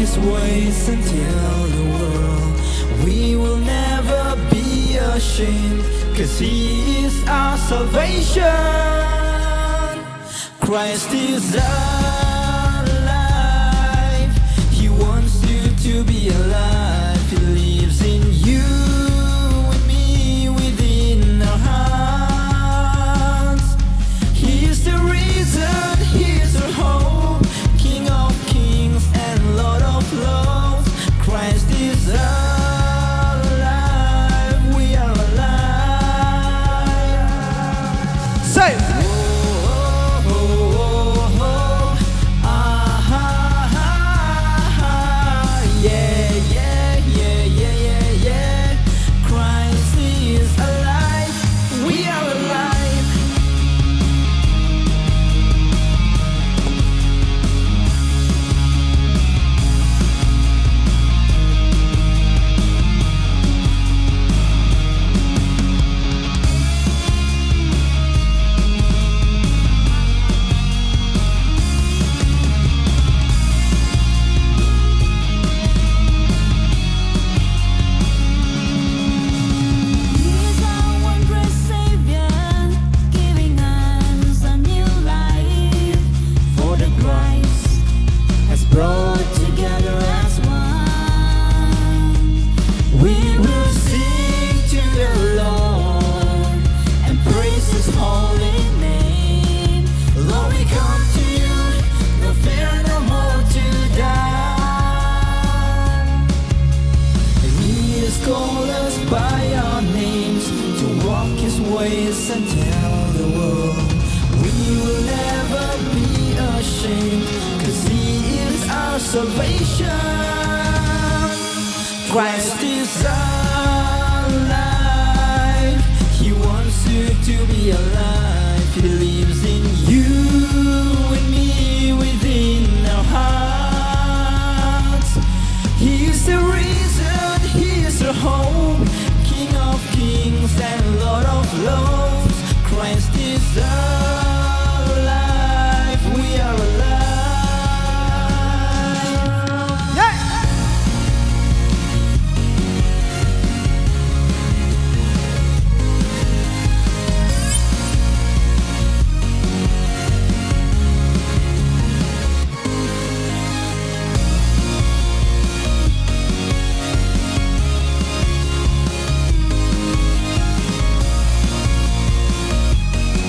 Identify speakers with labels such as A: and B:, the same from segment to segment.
A: His ways and tell the world we will never be ashamed, 'cause He is our salvation. Christ is alive. He wants you to be alive. He lives in you and me within our hearts. He is the reason, He is our hope, King of kings and Lord of lords. Christ is alive. We are alive. Say and tell the world we will never be ashamed, 'cause He is our salvation. Christ is alive. He wants you to be alive. He lives in you and me within our hearts. He is the reason, He is the hope, King of kings and Lord of lords. Christ is alive. We are alive. Yeah.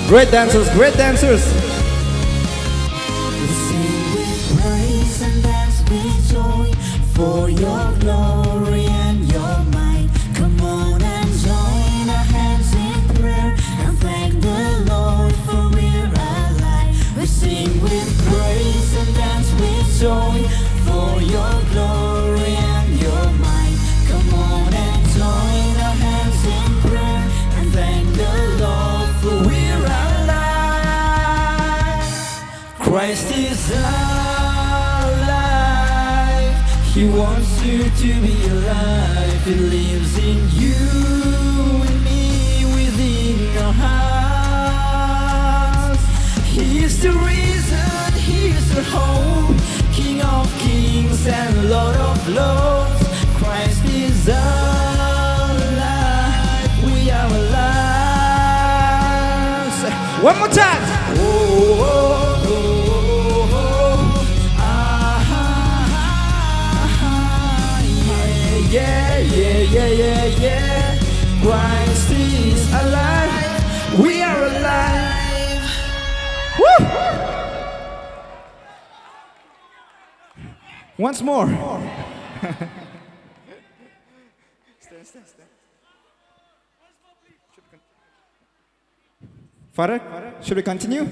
B: Great dancers, great dancers.
A: We sing with praise and dance with joy for your glory and your might. Come on and join our hands in prayer and thank the Lord for we're alive. We sing with praise and dance with joy for your glory and your might. Come on and join our hands in prayer and thank the Lord for we're alive. Christ is alive. He wants you to be alive. He lives in you and me within our hearts. He is the reason, He is the hope, King of kings and Lord of lords. Christ is alive. We are alive.
B: One more time.
A: Oh, oh, oh, oh, ah, ah, ah, yeah, yeah, yeah, yeah, yeah. Christ is alive. We are alive.
B: Woo! Once more. Father, should we continue?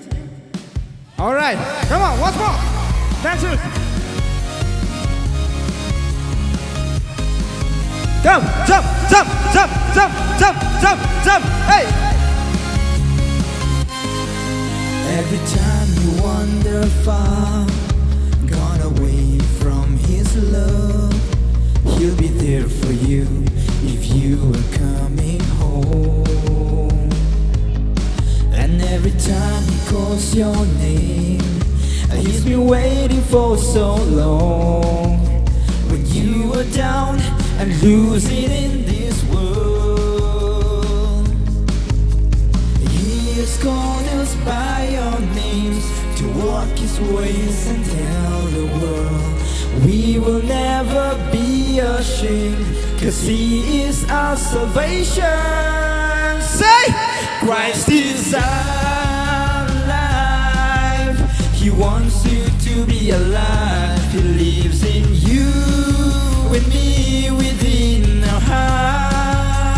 B: All right, come on, once more. Dancers. Come, jump, jump, jump, jump, jump, jump, jump, hey!
A: Every time you wander far, gone away from His love, He'll be there for you if you are coming home. And every time He calls your name, He's been waiting for so long. losing in this world. He has called us by our names to walk His ways and tell the world we will never be ashamed, 'cause He is our salvation. Say, Christ is alive. He wants you to be alive. He lives in you and me within our hearts.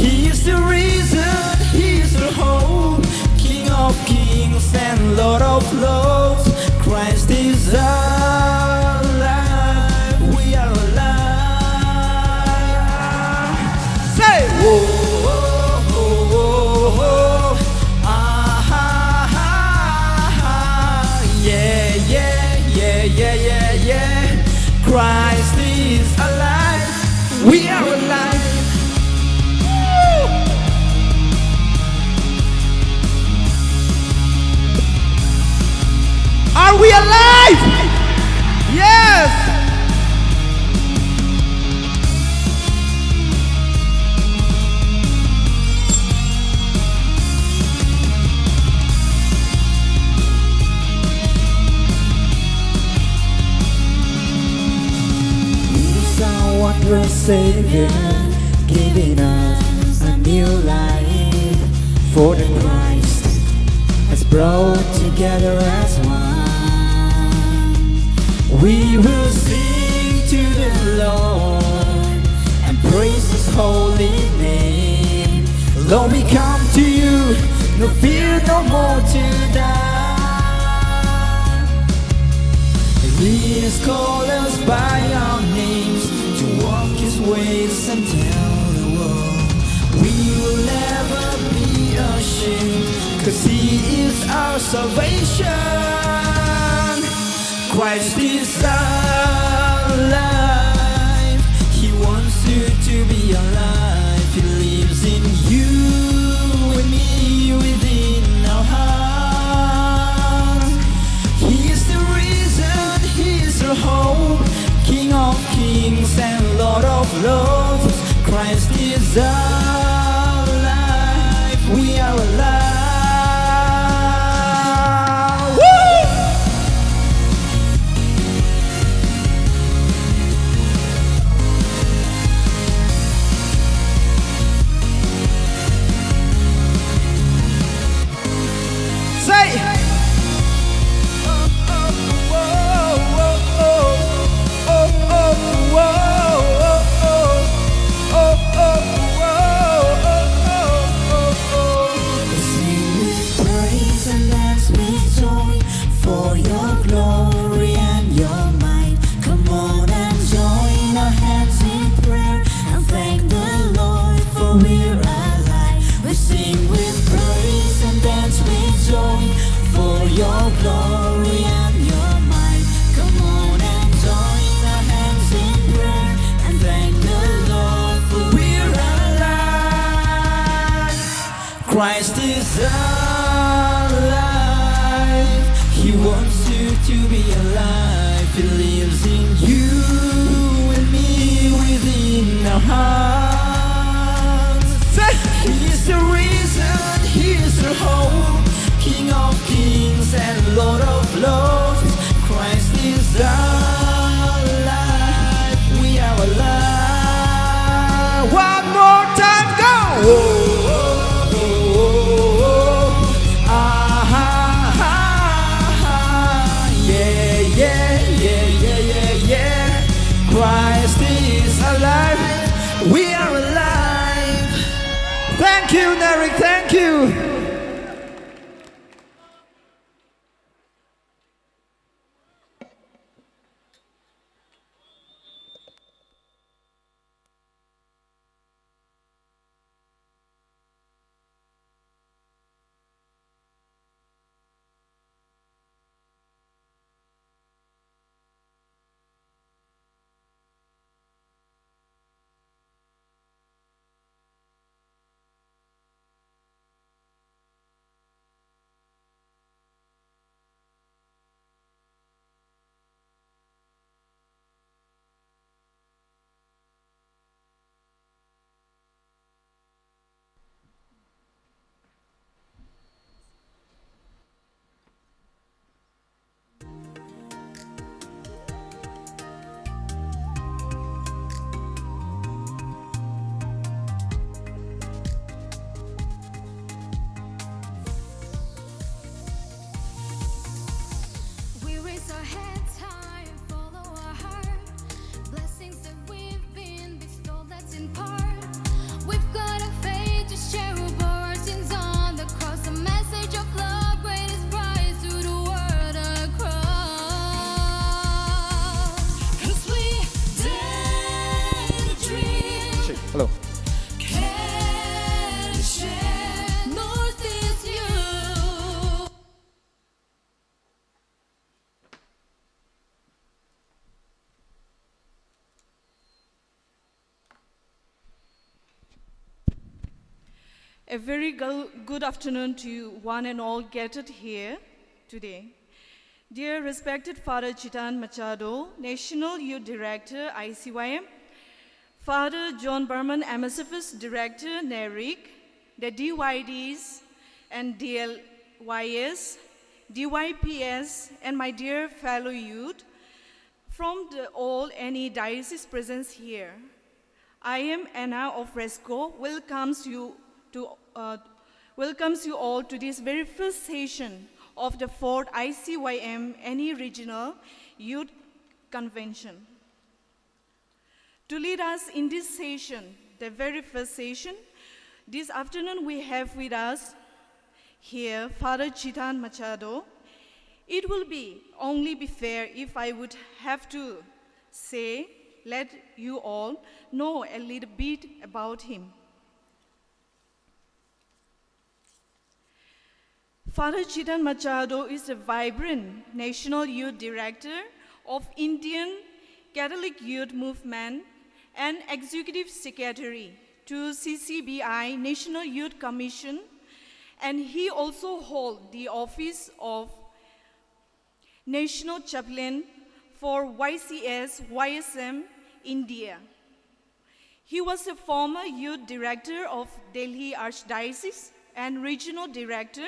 A: He is the reason, He is the hope, King of kings and Lord of lords. Christ is alive. We are alive. Say, whoa, whoa, whoa, whoa, whoa. Ah, ah, ah, ah. Yeah, yeah, yeah, yeah, yeah, yeah. Christ is alive. We are alive. Woo! Are we alive? Yes! He's our wondrous Savior, giving us a new life. For the Christ has brought together as one. We will sing to the Lord and praise His holy name. Lord, we come to you, no fear, no more to die. He has called us by our names to walk His ways and tell the world we will never be ashamed, 'cause He is our salvation. Christ is alive. He wants you to be alive. He lives in you and me within our hearts. He is the reason, He is the hope, King of kings and Lord of lords. Christ is alive. We are alive. Christ is alive. He wants you to be alive. He lives in you and me within our hearts. He is the reason, He is the hope, King of kings and Lord of lords. Christ is alive. We are alive. One more time, go! Whoa. Christ is alive. We are alive. Thank you, Derek. Thank you.
C: A very good afternoon to you one and all gathered here today. Dear respected Father Chitan Machado, National Youth Director, ICYM, Father John Berman, MSFS Director, NERIC, the DYDs and DLYS, DYPS, and my dear fellow youth, from all any diocese presence here. I am Anna of REXCO, welcomes you all to this very first session of the 4th ICYM any regional youth convention. To lead us in this session, the very first session, this afternoon we have with us here Father Chitan Machado. It will only be fair if I would have to say, let you all know a little bit about him. Father Chitan Machado is a vibrant National Youth Director of Indian Catholic Youth Movement and Executive Secretary to CCBI National Youth Commission, and he also holds the office of National Chaplain for YCS-YSM India. He was a former Youth Director of Delhi Archdiocese and Regional Director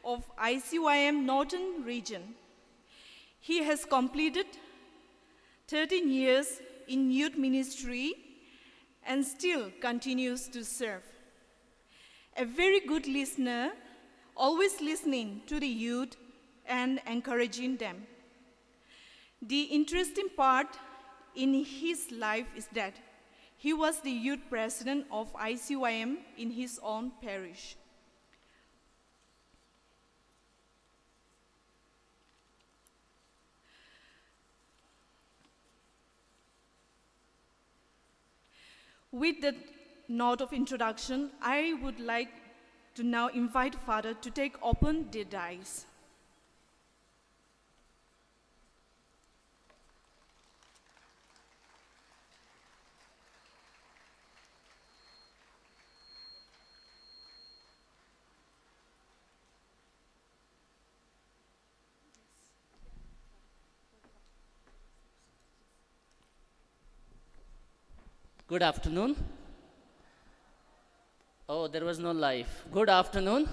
C: of ICYM Northern Region. He has completed 13 years in youth ministry and still continues to serve. A very good listener, always listening to the youth and encouraging them. The interesting part in his life is that he was the youth president of ICYM in his own parish. With that note of introduction, I would like to now invite Father to take open the dice.
D: Good afternoon. Oh, there was no life. Good afternoon.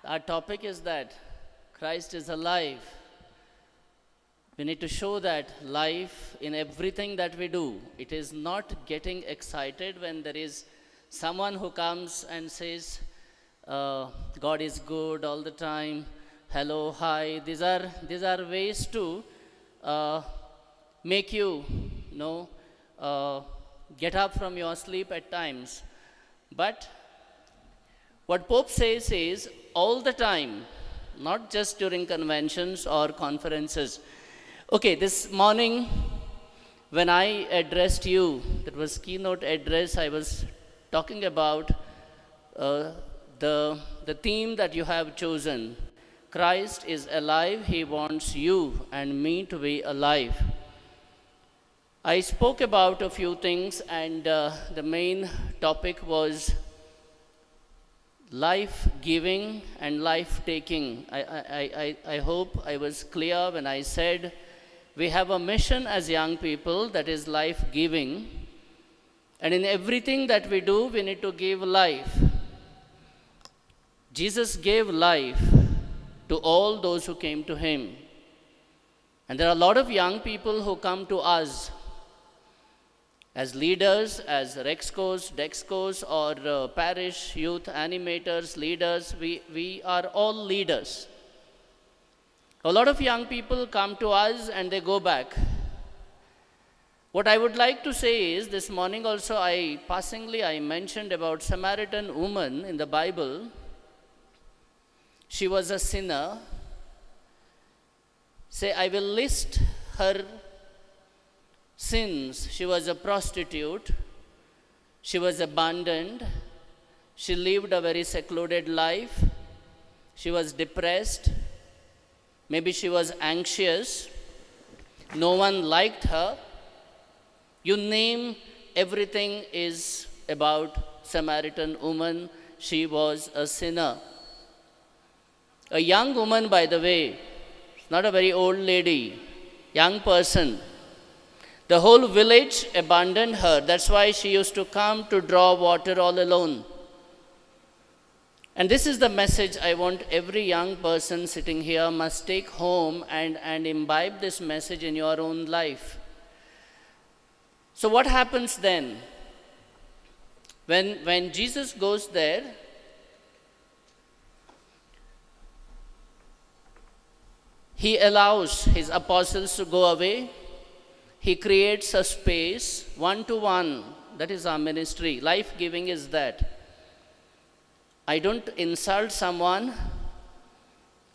D: Our topic is that Christ is alive. We need to show that life in everything that we do. It is not getting excited when there is someone who comes and says, God is good all the time. Hello, hi. These are ways to make you get up from your sleep at times. But what Pope says is all the time, not just during conventions or conferences. Okay, this morning when I addressed you, that was keynote address, I was talking about the theme that you have chosen. Christ is alive, he wants you and me to be alive. I spoke about a few things, and the main topic was life-giving and life-taking. I hope I was clear when I said we have a mission as young people that is life-giving, and in everything that we do, we need to give life. Jesus gave life to all those who came to him. And there are a lot of young people who come to us as leaders, as REXCOs, DEXCOs, or parish youth animators, leaders. We are all leaders. A lot of young people come to us and they go back. What I would like to say is, this morning also I mentioned about Samaritan woman in the Bible. She was a sinner. Say, I will list her sins. She was a prostitute. She was abandoned. She lived a very secluded life. She was depressed. Maybe she was anxious. No one liked her. You name, everything is about Samaritan woman, she was a sinner. A young woman, by the way, not a very old lady, young person. The whole village abandoned her. That's why she used to come to draw water all alone. And this is the message I want every young person sitting here must take home and imbibe this message in your own life. So what happens then? When Jesus goes there, he allows his apostles to go away. He creates a space, one-to-one. That is our ministry. Life-giving is that. I don't insult someone.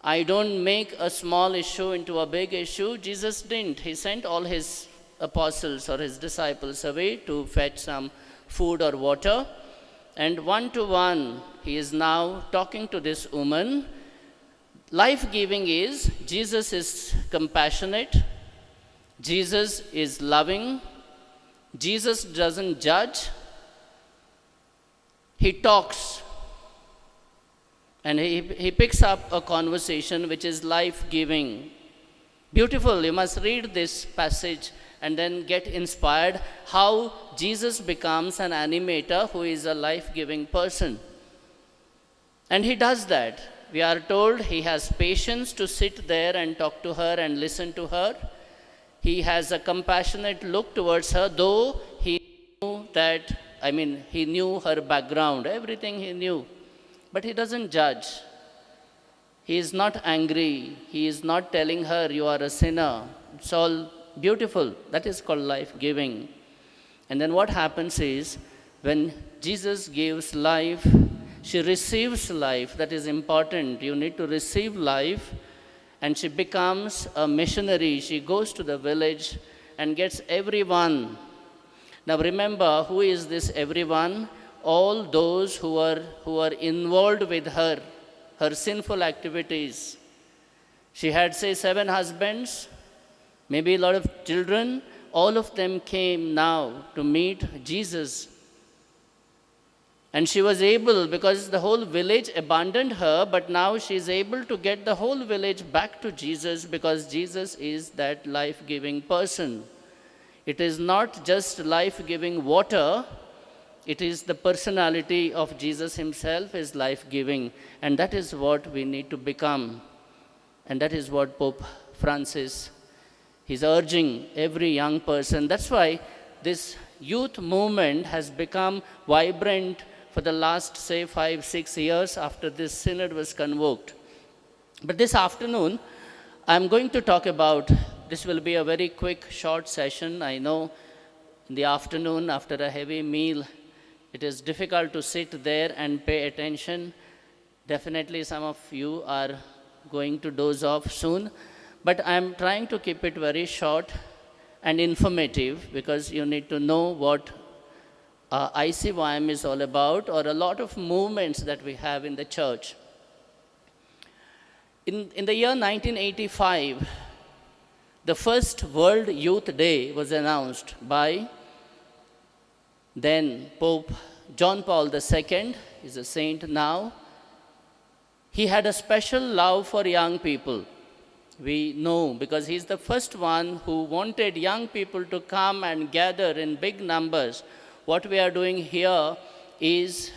D: I don't make a small issue into a big issue. Jesus didn't. He sent all his apostles or his disciples away to fetch some food or water. And one-to-one, he is now talking to this woman. Life-giving is, Jesus is compassionate. Jesus is loving. Jesus doesn't judge. He talks. And he picks up a conversation which is life-giving. Beautiful. You must read this passage and then get inspired how Jesus becomes an animator who is a life-giving person. And he does that. We are told he has patience to sit there and talk to her and listen to her. He has a compassionate look towards her, though he knew her background, everything he knew. But he doesn't judge. He is not angry. He is not telling her, you are a sinner. It's all beautiful. That is called life-giving. And then what happens is, when Jesus gives life, she receives life. That is important. You need to receive life. And she becomes a missionary. She goes to the village and gets everyone. Now remember, who is this everyone? All those who are involved with her sinful activities. She had, say, 7 husbands, maybe a lot of children. All of them came now to meet Jesus. And she was able, because the whole village abandoned her, but now she is able to get the whole village back to Jesus, because Jesus is that life-giving person. It is not just life-giving water. It is the personality of Jesus himself is life-giving. And that is what we need to become. And that is what Pope Francis is urging every young person. That's why this youth movement has become vibrant for the last, say, 5-6 years after this synod was convoked. But this afternoon, I'm going to talk about, this will be a very quick, short session. I know in the afternoon, after a heavy meal, it is difficult to sit there and pay attention. Definitely some of you are going to doze off soon. But I'm trying to keep it very short and informative, because you need to know what ICYM is all about, or a lot of movements that we have in the church. In the year 1985, the first World Youth Day was announced by then Pope John Paul II, is a saint now. He had a special love for young people. We know, because he's the first one who wanted young people to come and gather in big numbers. What we are doing here is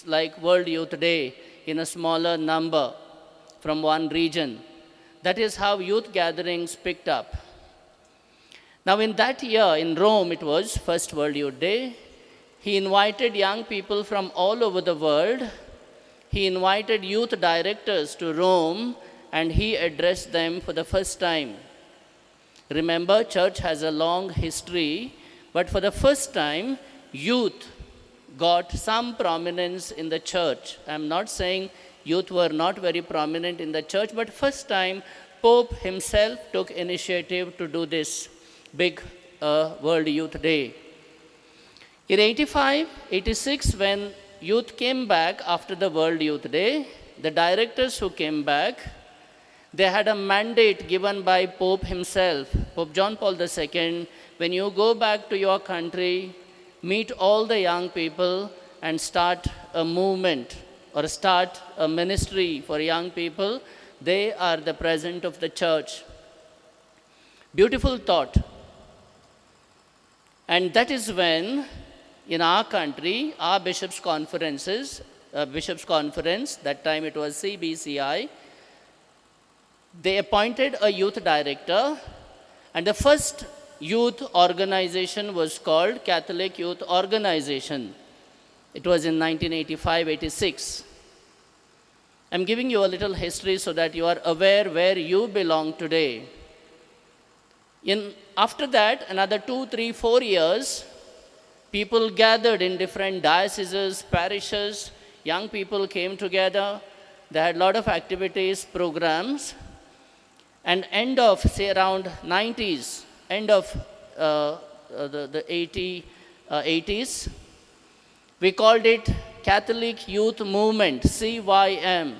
D: like World Youth Day in a smaller number from one region. That is how youth gatherings picked up. Now in that year, in Rome, it was first World Youth Day. He invited young people from all over the world. He invited youth directors to Rome, and he addressed them for the first time. Remember, church has a long history, but for the first time, youth got some prominence in the church. I'm not saying youth were not very prominent in the church, but first time, Pope himself took initiative to do this big World Youth Day. In 85, 86, when youth came back after the World Youth Day, the directors who came back, they had a mandate given by Pope himself, Pope John Paul II. When you go back to your country, meet all the young people and start a movement or start a ministry for young people. They are the present of the church. Beautiful thought. And that is when, in our country, our bishops' conferences, bishops' conference, that time it was CBCI, they appointed a youth director, and the first youth organization was called Catholic Youth Organization. It was in 1985-86. I'm giving you a little history so that you are aware where you belong today. After that, another 2, 3, 4 years, people gathered in different dioceses, parishes, young people came together, they had a lot of activities, programs, and end of, say around 90s, end of the 80s, we called it Catholic Youth Movement, CYM.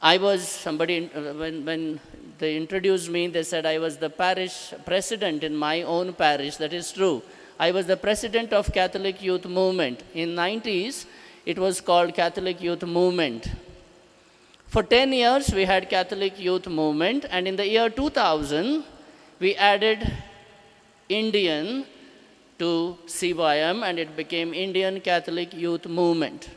D: I was, somebody, when they introduced me, they said I was the parish president in my own parish. That is true. I was the president of Catholic Youth Movement. In 90s, it was called Catholic Youth Movement. For 10 years, we had Catholic Youth Movement, and in the year 2000, we added Indian to CYM, and it became Indian Catholic Youth Movement.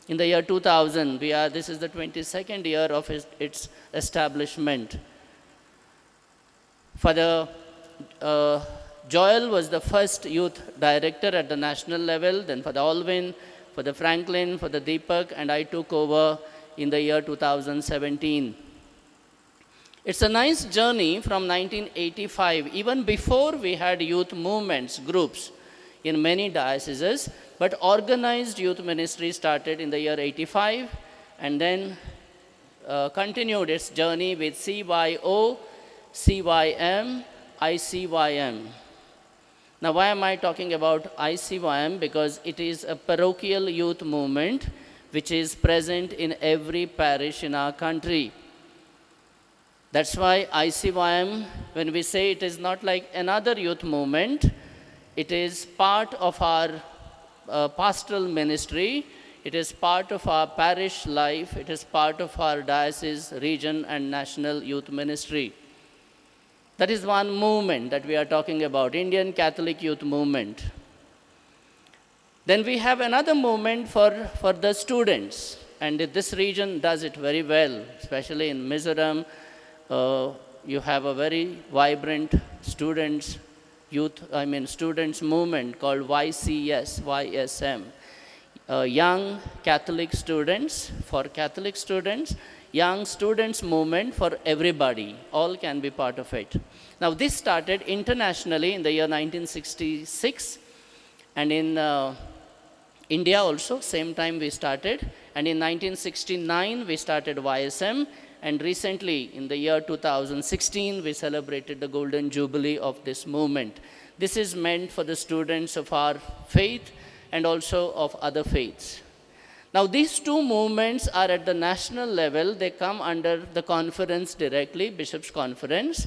D: In the year 2000, this is the 22nd year of its establishment. Father Joel was the first youth director at the national level, then Father Alvin, Father Franklin, Father Deepak, and I took over in the year 2017. It's a nice journey from 1985. Even before we had youth movements, groups in many dioceses, but organized youth ministry started in the year 85 and then continued its journey with CYO, CYM, ICYM. Now, why am I talking about ICYM? Because it is a parochial youth movement which is present in every parish in our country. That's why ICYM, when we say it is not like another youth movement, it is part of our pastoral ministry, it is part of our parish life, it is part of our diocese, region, and national youth ministry. That is one movement that we are talking about, Indian Catholic Youth Movement. Then we have another movement for the students, and this region does it very well, especially in Mizoram. You have a very vibrant students movement called YCS, Young Catholic Students for Catholic Students, Young Students Movement for everybody. All can be part of it. Now, this started internationally in the year 1966, and in India also, same time we started. And in 1969, we started YSM. And recently, in the year 2016, we celebrated the Golden Jubilee of this movement. This is meant for the students of our faith and also of other faiths. Now, these two movements are at the national level. They come under the conference directly, Bishops' Conference.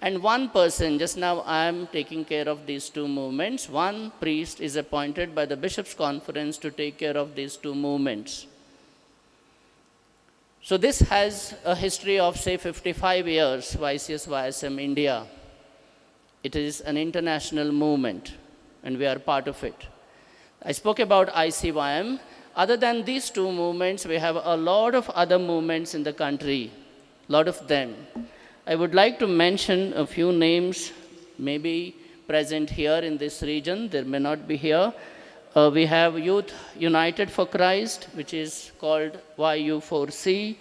D: And one person, just now I am taking care of these two movements. One priest is appointed by the Bishops' Conference to take care of these two movements. So this has a history of, say, 55 years, YCS YSM India. It is an international movement, and we are part of it. I spoke about ICYM. Other than these two movements, we have a lot of other movements in the country, a lot of them. I would like to mention a few names, maybe present here in this region. There may not be here. We have Youth United for Christ, which is called YU4C.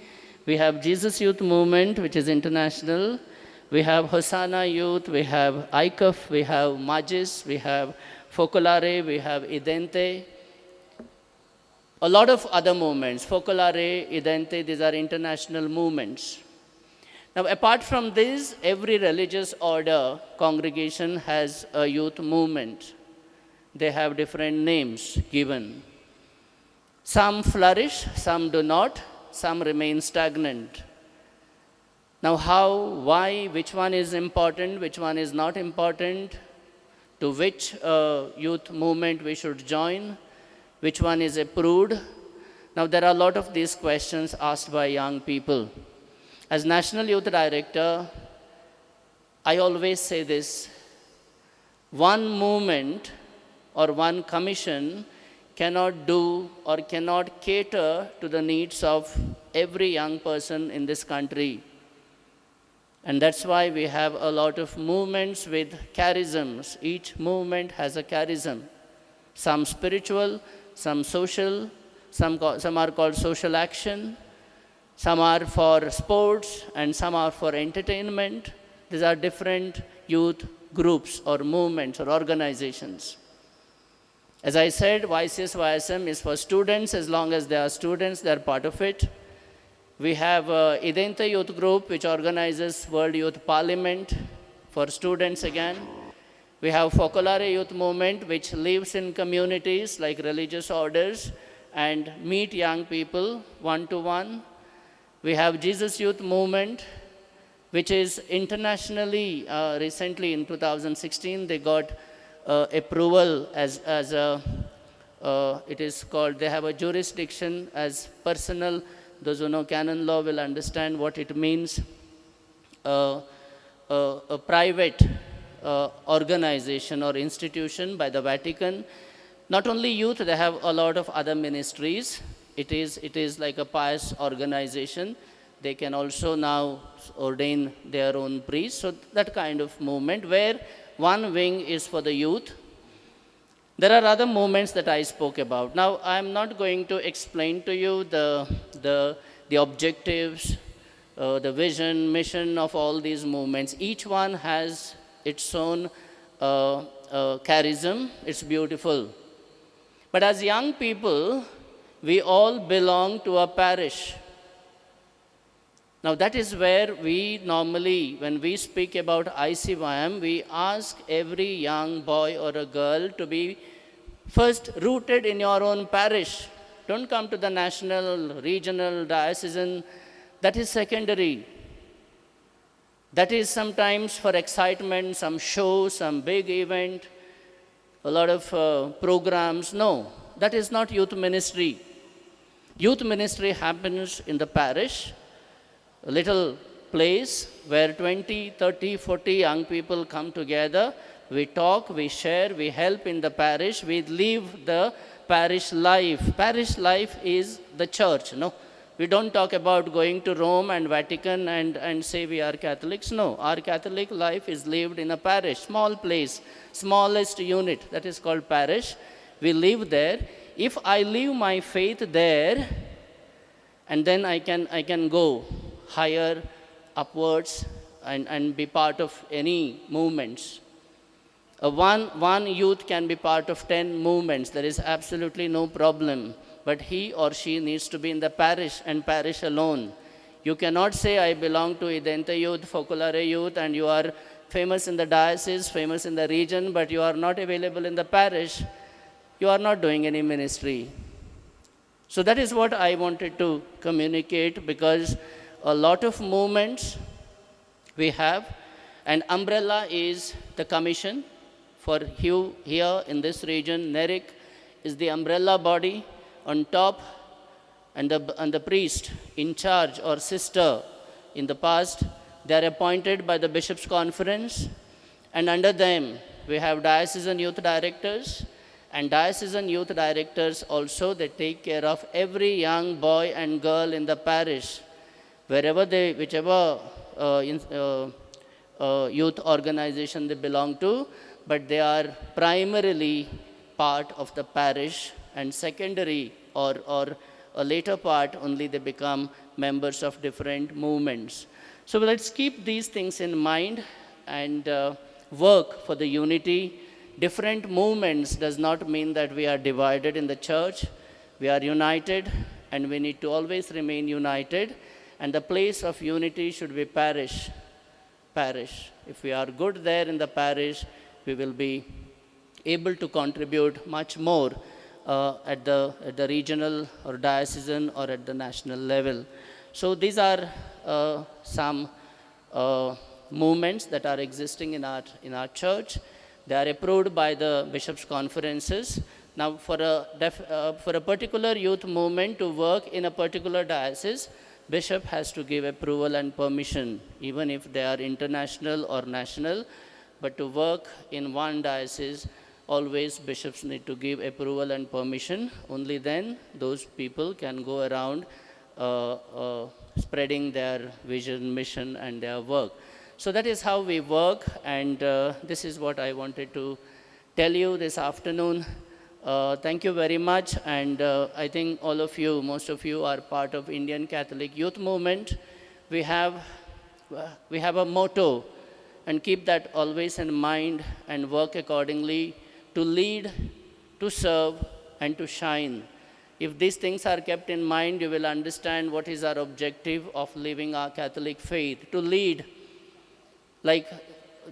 D: We have Jesus Youth Movement, which is international. We have Hosanna Youth, we have ICYM, we have Majis, we have Focolare, we have Idente. A lot of other movements, Focolare, Idente, these are international movements. Now, apart from this, every religious order, congregation has a youth movement. They have different names given. Some flourish, some do not, some remain stagnant. Now how, why, which one is important, which one is not important? to which youth movement we should join, which one is approved. Now there are a lot of these questions asked by young people. As National Youth Director, I always say this: one movement or one commission cannot do or cannot cater to the needs of every young person in this country. And that's why we have a lot of movements with charisms. Each movement has a charism. Some spiritual, some social, some are called social action, some are for sports, and some are for entertainment. These are different youth groups or movements or organizations. As I said, YCS YSM is for students. As long as they are students, they are part of it. We have Identa Youth Group, which organizes World Youth Parliament for students again. We have Focolare Youth Movement, which lives in communities like religious orders and meet young people one-to-one. We have Jesus Youth Movement, which is internationally, recently in 2016, they got approval as it is called, they have a jurisdiction as personal. Those who know canon law will understand what it means. A private organization or institution by the Vatican. Not only youth, they have a lot of other ministries. It is like a pious organization. They can also now ordain their own priests. So that kind of movement where one wing is for the youth. There are other movements that I spoke about. Now, I'm not going to explain to you the objectives, the vision, mission of all these movements. Each one has its own charism. It's beautiful. But as young people, we all belong to a parish. Now that is where we normally, when we speak about ICYM, we ask every young boy or a girl to be first rooted in your own parish. Don't come to the national, regional, diocesan. That is secondary. That is sometimes for excitement, some show, some big event, a lot of programs. No, that is not youth ministry. Youth ministry happens in the parish, a little place where 20, 30, 40 young people come together. We talk, we share, we help in the parish, we live the parish life. Parish life is the church, no? We don't talk about going to Rome and Vatican and say we are Catholics. No, our Catholic life is lived in a parish, small place, smallest unit, that is called parish. We live there. If I live my faith there, and then I can go higher, upwards, and be part of any movements. One youth can be part of 10 movements. There is absolutely no problem. But he or she needs to be in the parish and parish alone. You cannot say, I belong to Identa Youth, Focolare Youth, and you are famous in the diocese, famous in the region, but you are not available in the parish. You are not doing any ministry. So that is what I wanted to communicate, because a lot of movements we have. And umbrella is the commission. For you here in this region, NERIC is the umbrella body. On top, and the priest in charge or sister in the past, they are appointed by the Bishops' Conference. And under them, we have diocesan youth directors. And diocesan youth directors also, they take care of every young boy and girl in the parish, whichever youth organization they belong to, but they are primarily part of the parish, and secondary or a later part only they become members of different movements. So let's keep these things in mind and work for the unity. Different movements does not mean that we are divided in the church. We are united, and we need to always remain united. And the place of unity should be parish. Parish. If we are good there in the parish, we will be able to contribute much more at the regional or diocesan or at the national level. So these are some movements that are existing in our church. They are approved by the bishops' conferences. Now, for a particular youth movement to work in a particular diocese, bishop has to give approval and permission, even if they are international or national. But to work in one diocese, always bishops need to give approval and permission. Only then those people can go around spreading their vision, mission, and their work. So that is how we work, and this is what I wanted to tell you this afternoon. Thank you very much, and I think all of you, most of you are part of Indian Catholic Youth Movement. We have a motto, and keep that always in mind and work accordingly to lead, to serve, and to shine. If these things are kept in mind, you will understand what is our objective of living our Catholic faith. To lead, like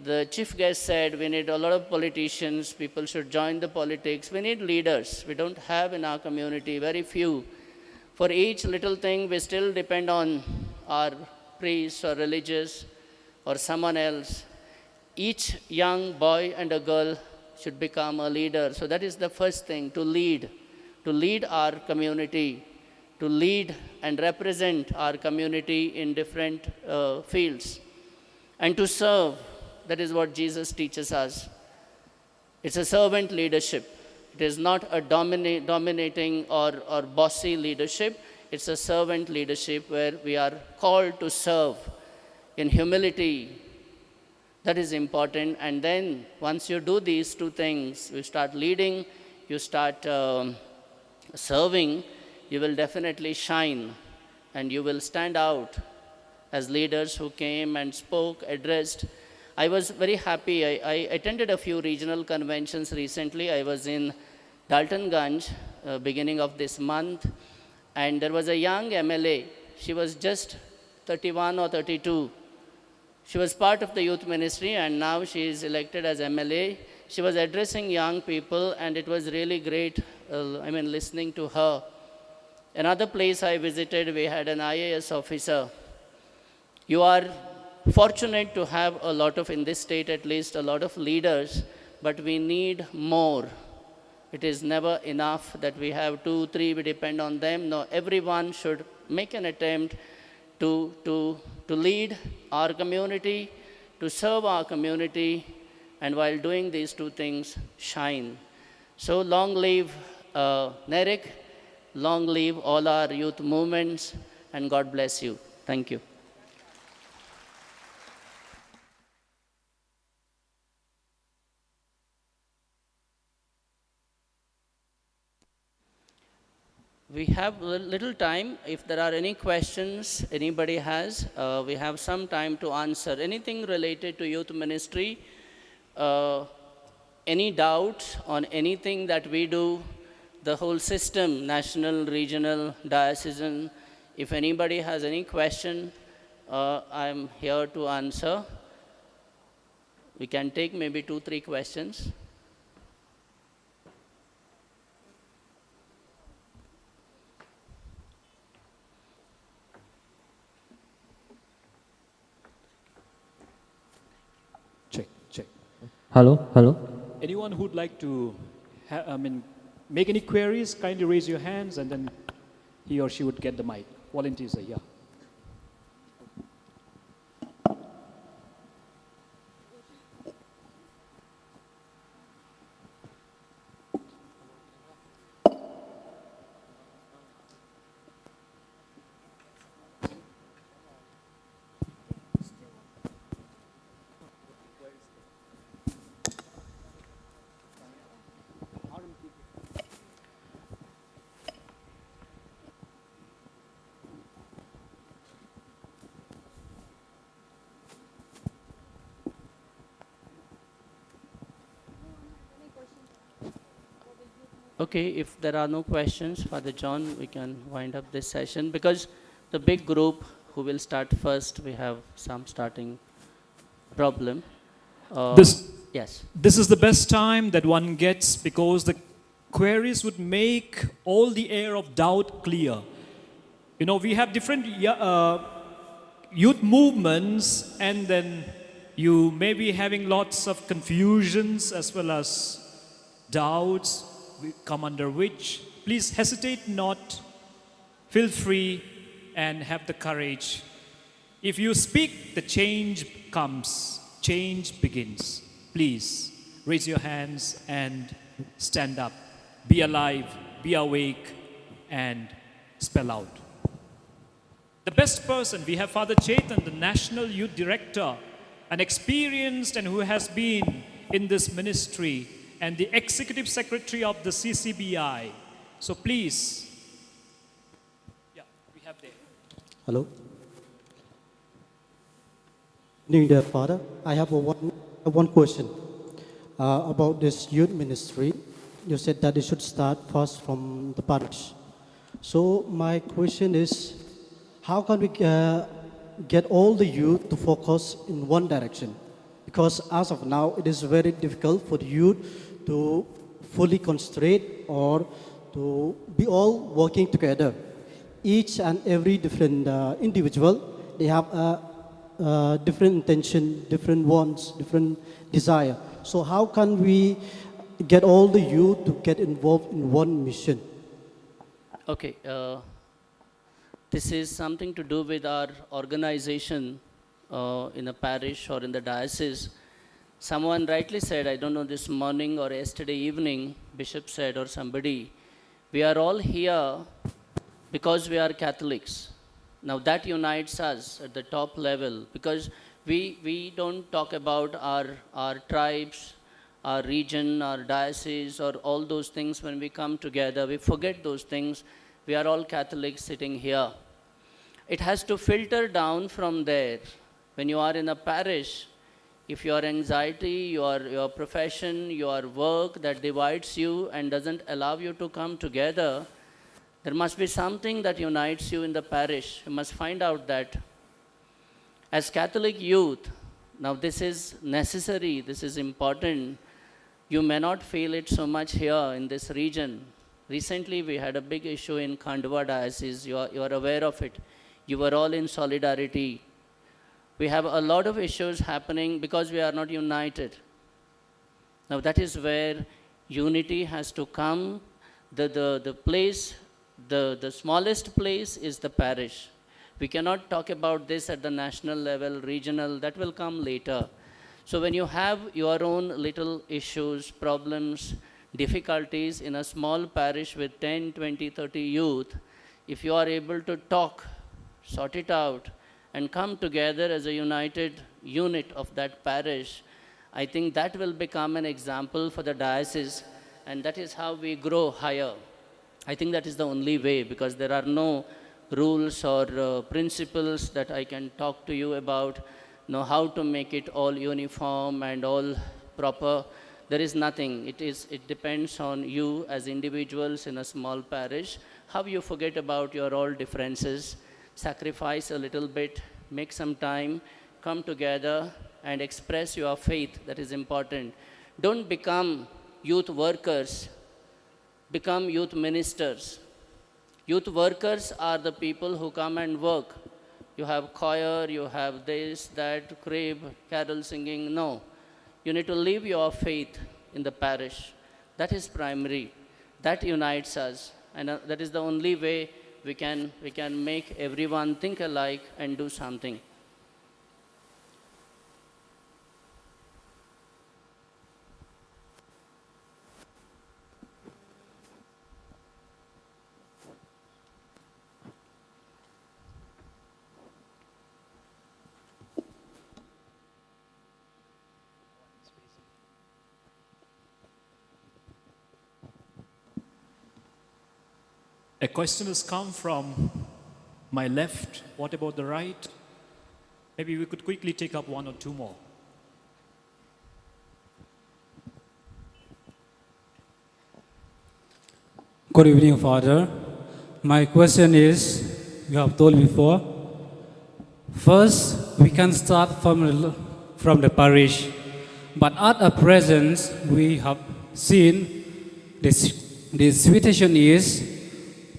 D: the chief guest said, we need a lot of politicians. People should join the politics. We need leaders. We don't have in our community, very few. For each little thing, we still depend on our priests or religious or someone else. Each young boy and a girl should become a leader. So that is the first thing, to lead our community, to lead and represent our community in different fields, and to serve. That is what Jesus teaches us. It's a servant leadership. It is not a dominating or bossy leadership. It's a servant leadership where we are called to serve in humility. That is important. And then once you do these two things, you start leading, you start serving, you will definitely shine, and you will stand out as leaders who came and spoke, addressed. I was very happy. I attended a few regional conventions recently. I was in Daltonganj, beginning of this month, and there was a young MLA. She was just 31 or 32. She was part of the youth ministry, and now she is elected as MLA. She was addressing young people, and it was really great, listening to her. Another place I visited, we had an IAS officer. You are fortunate to have a lot of, in this state at least, a lot of leaders, but we need more. It is never enough that we have 2, 3, we depend on them. No, everyone should make an attempt to lead our community, to serve our community, and while doing these two things, shine. So long live NERIC, long live all our youth movements, and God bless you. Thank you. We have little time. If there are any questions anybody has, we have some time to answer. Anything related to youth ministry, any doubts on anything that we do, the whole system, national, regional, diocesan. If anybody has any question, I'm here to answer. We can take maybe 2, 3 questions.
E: Check.
F: Hello.
E: Anyone who'd like to make any queries, kindly raise your hands, and then he or she would get the mic. Volunteers are here.
D: Okay, if there are no questions, Father John, we can wind up this session, because the big group who will start first, we have some starting problem. Yes.
E: This is the best time that one gets, because the queries would make all the air of doubt clear. You know, we have different youth movements, and then you may be having lots of confusions as well as doubts come under which. Please hesitate not, feel free, and have the courage. If you speak, the change comes, change begins. Please raise your hands and stand up. Be alive, be awake, and spell out. The best person, we have Father Chetan, the National Youth Director, an experienced and who has been in this ministry, and the Executive Secretary of the CCBI. So please, yeah, we have there.
F: Hello. Dear Father, I have one question about this youth ministry. You said that it should start first from the parish. So my question is, how can we get all the youth to focus in one direction? Because as of now, it is very difficult for the youth to fully concentrate or to be all working together. Each and every different individual, they have a different intention, different wants, different desire. So how can we get all the youth to get involved in one mission?
D: Okay, this is something to do with our organization in a parish or in the diocese. Someone rightly said, I don't know, this morning or yesterday evening, Bishop said or somebody, we are all here because we are Catholics. Now that unites us at the top level, because we don't talk about our tribes, our region, our diocese, or all those things when we come together. We forget those things. We are all Catholics sitting here. It has to filter down from there. When you are in a parish, if your anxiety, your profession, your work that divides you and doesn't allow you to come together, there must be something that unites you in the parish. You must find out that. As Catholic youth, now this is necessary, this is important. You may not feel it so much here in this region. Recently, we had a big issue in Khandwa diocese. You are aware of it. You were all in solidarity. We have a lot of issues happening because we are not united. Now that is where unity has to come. The place, the smallest place is the parish. We cannot talk about this at the national level, regional, that will come later. So when you have your own little issues, problems, difficulties in a small parish with 10, 20, 30 youth, if you are able to talk, sort it out, and come together as a united unit of that parish, I think that will become an example for the diocese, and that is how we grow higher. I think that is the only way, because there are no rules or principles that I can talk to you about, how to make it all uniform and all proper. There is nothing. It depends on you as individuals in a small parish, how you forget about your all differences, sacrifice a little bit, make some time, come together and express your faith. That is important. Don't become youth workers, become youth ministers. Youth workers are the people who come and work. You have choir, you have this, that, crib, carol singing. No. You need to live your faith in the parish. That is primary. That unites us. And that is the only way we can make everyone think alike and do something.
E: A question has come from my left. What about the right? Maybe we could quickly take up one or two more.
G: Good evening, Father. My question is, you have told before, first we can start from the parish, but at a present we have seen the situation is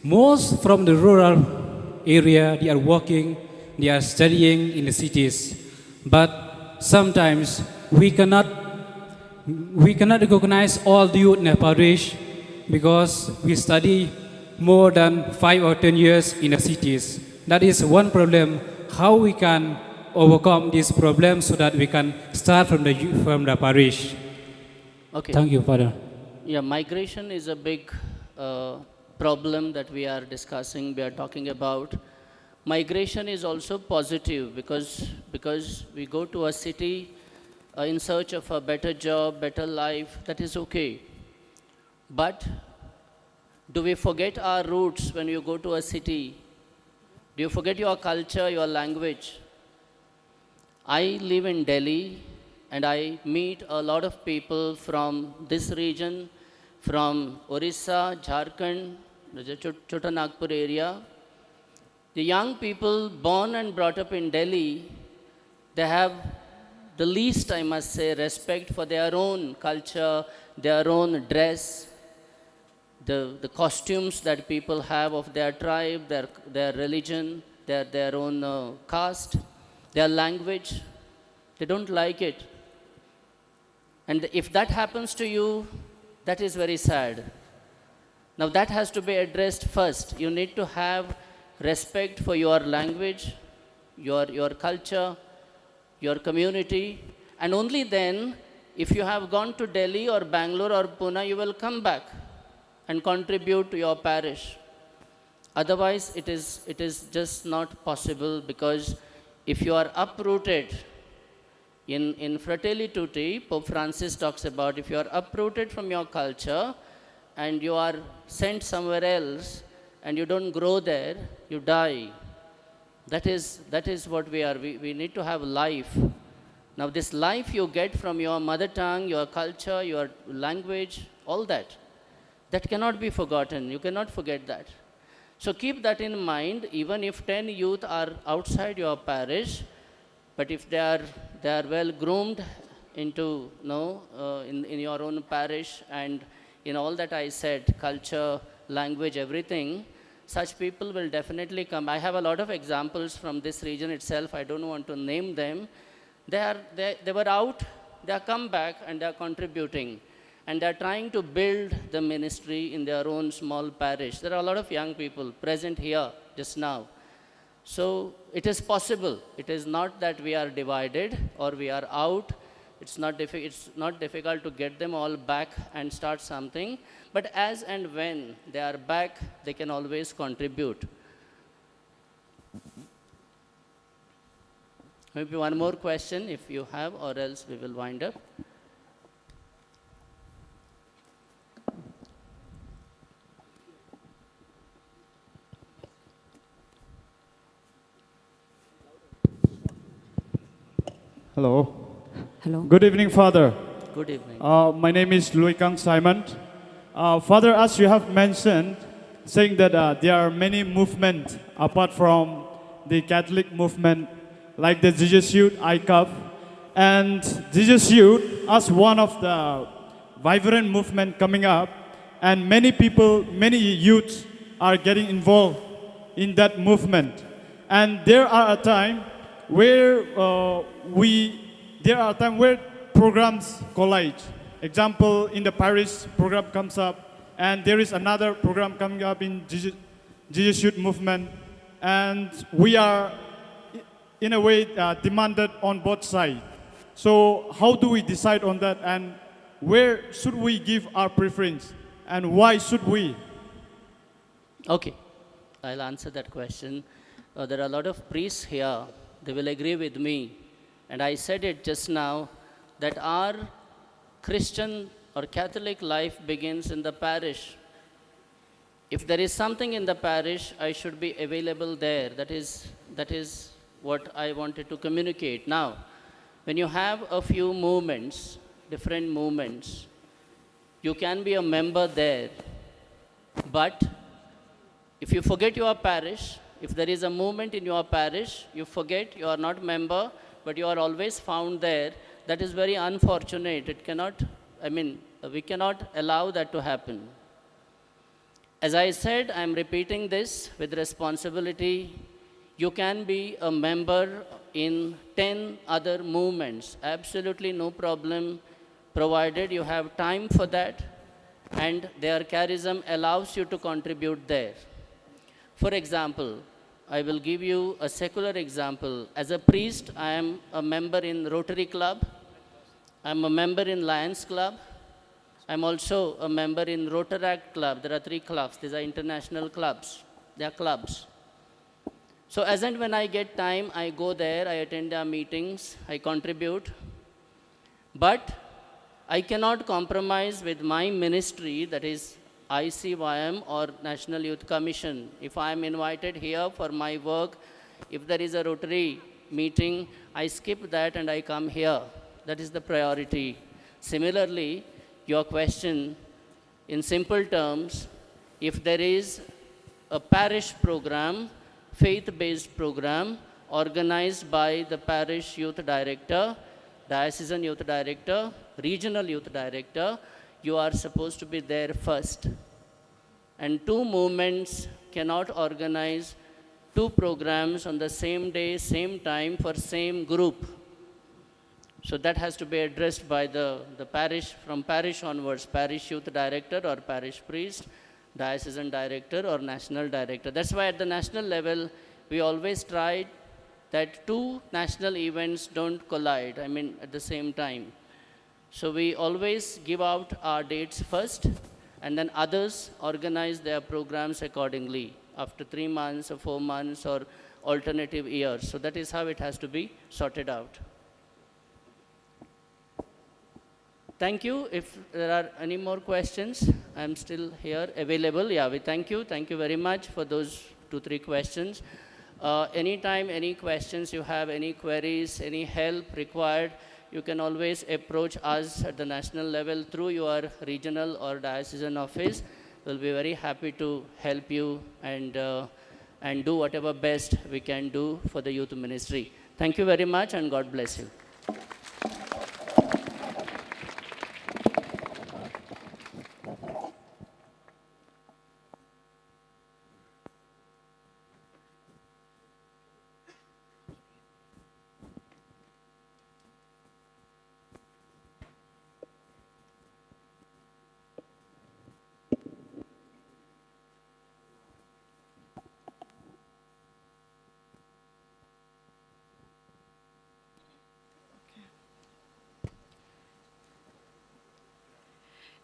G: most from the rural area, they are working, they are studying in the cities. But sometimes we cannot recognize all the youth in a parish because we study more than 5 or 10 years in the cities. That is one problem. How we can overcome this problem so that we can start from the parish.
D: Okay.
G: Thank you, Father.
D: Yeah, migration is a big problem that we are discussing, we are talking about. Migration is also positive because we go to a city in search of a better job, better life, that is okay. But do we forget our roots when you go to a city? Do you forget your culture, your language? I live in Delhi and I meet a lot of people from this region, from Orissa, Jharkhand, the Chota Nagpur area. The young people born and brought up in Delhi, they have the least, I must say, respect for their own culture, their own dress, the costumes that people have of their tribe, their religion, their own caste, their language. They don't like it. And if that happens to you, that is very sad. Now that has to be addressed first. You need to have respect for your language, your culture, your community, and only then, if you have gone to Delhi or Bangalore or Pune, you will come back and contribute to your parish. Otherwise, it is just not possible, because if you are uprooted, in Fratelli Tutti, Pope Francis talks about if you are uprooted from your culture and you are sent somewhere else and you don't grow there, you die. That is what we are. We need to have life. Now this life you get from your mother tongue, your culture, your language, all that cannot be forgotten. You cannot forget that. So keep that in mind. Even if 10 youth are outside your parish, but if they are well groomed into in your own parish and in all that I said, culture, language, everything, such people will definitely come. I have a lot of examples from this region itself. I don't want to name them. They were out, they are come back and they are contributing. And they are trying to build the ministry in their own small parish. There are a lot of young people present here just now. So it is possible. It is not that we are divided or we are out. It's not difficult to get them all back and start something. But as and when they are back, they can always contribute. Maybe one more question if you have, or else we will wind up.
H: Hello.
I: Hello.
H: Good evening, Father.
D: Good evening.
H: My name is Louis Kang Simon. Father, as you have mentioned, saying that there are many movements apart from the Catholic movement, like the Jesus Youth, ICYM, and Jesus Youth as one of the vibrant movement coming up, and many people, many youths are getting involved in that movement. And there are a time where programs collide. Example, in the Parish program comes up, and there is another program coming up in Jesus Youth movement, and we are, in a way, demanded on both sides. So how do we decide on that, and where should we give our preference, and why should we?
D: Okay, I'll answer that question. There are a lot of priests here. They will agree with me. And I said it just now, that our Christian or Catholic life begins in the parish. If there is something in the parish, I should be available there. That is what I wanted to communicate. Now, when you have a few movements, different movements, you can be a member there. But if you forget your parish, if there is a movement in your parish, you forget, you are not member, but you are always found there, that is very unfortunate. It cannot, we cannot allow that to happen. As I said, I am repeating this with responsibility. You can be a member in 10 other movements. Absolutely no problem, provided you have time for that and their charism allows you to contribute there. For example, I will give you a secular example. As a priest, I am a member in Rotary Club. I'm a member in Lions Club. I'm also a member in Rotaract Club. There are 3 clubs. These are international clubs. They are clubs. So as and when I get time, I go there, I attend their meetings, I contribute. But I cannot compromise with my ministry, that is ICYM or National Youth Commission. If I am invited here for my work, if there is a Rotary meeting, I skip that and I come here. That is the priority. Similarly, your question, in simple terms, if there is a parish program, faith-based program, organized by the parish youth director, diocesan youth director, regional youth director, you are supposed to be there first. And 2 movements cannot organize 2 programs on the same day, same time for same group. So that has to be addressed by the parish, from parish onwards, parish youth director or parish priest, diocesan director or national director. That's why at the national level, we always try that 2 national events don't collide, I mean at the same time. So we always give out our dates first, and then others organize their programs accordingly after 3 months or 4 months or alternative years. So that is how it has to be sorted out. Thank you. If there are any more questions, I'm still here available. Yeah, we thank you. Thank you very much for those 2-3 questions. Anytime, any questions you have, any queries, any help required, you can always approach us at the national level through your regional or diocesan office. We'll be very happy to help you and do whatever best we can do for the youth ministry. Thank you very much and God bless you.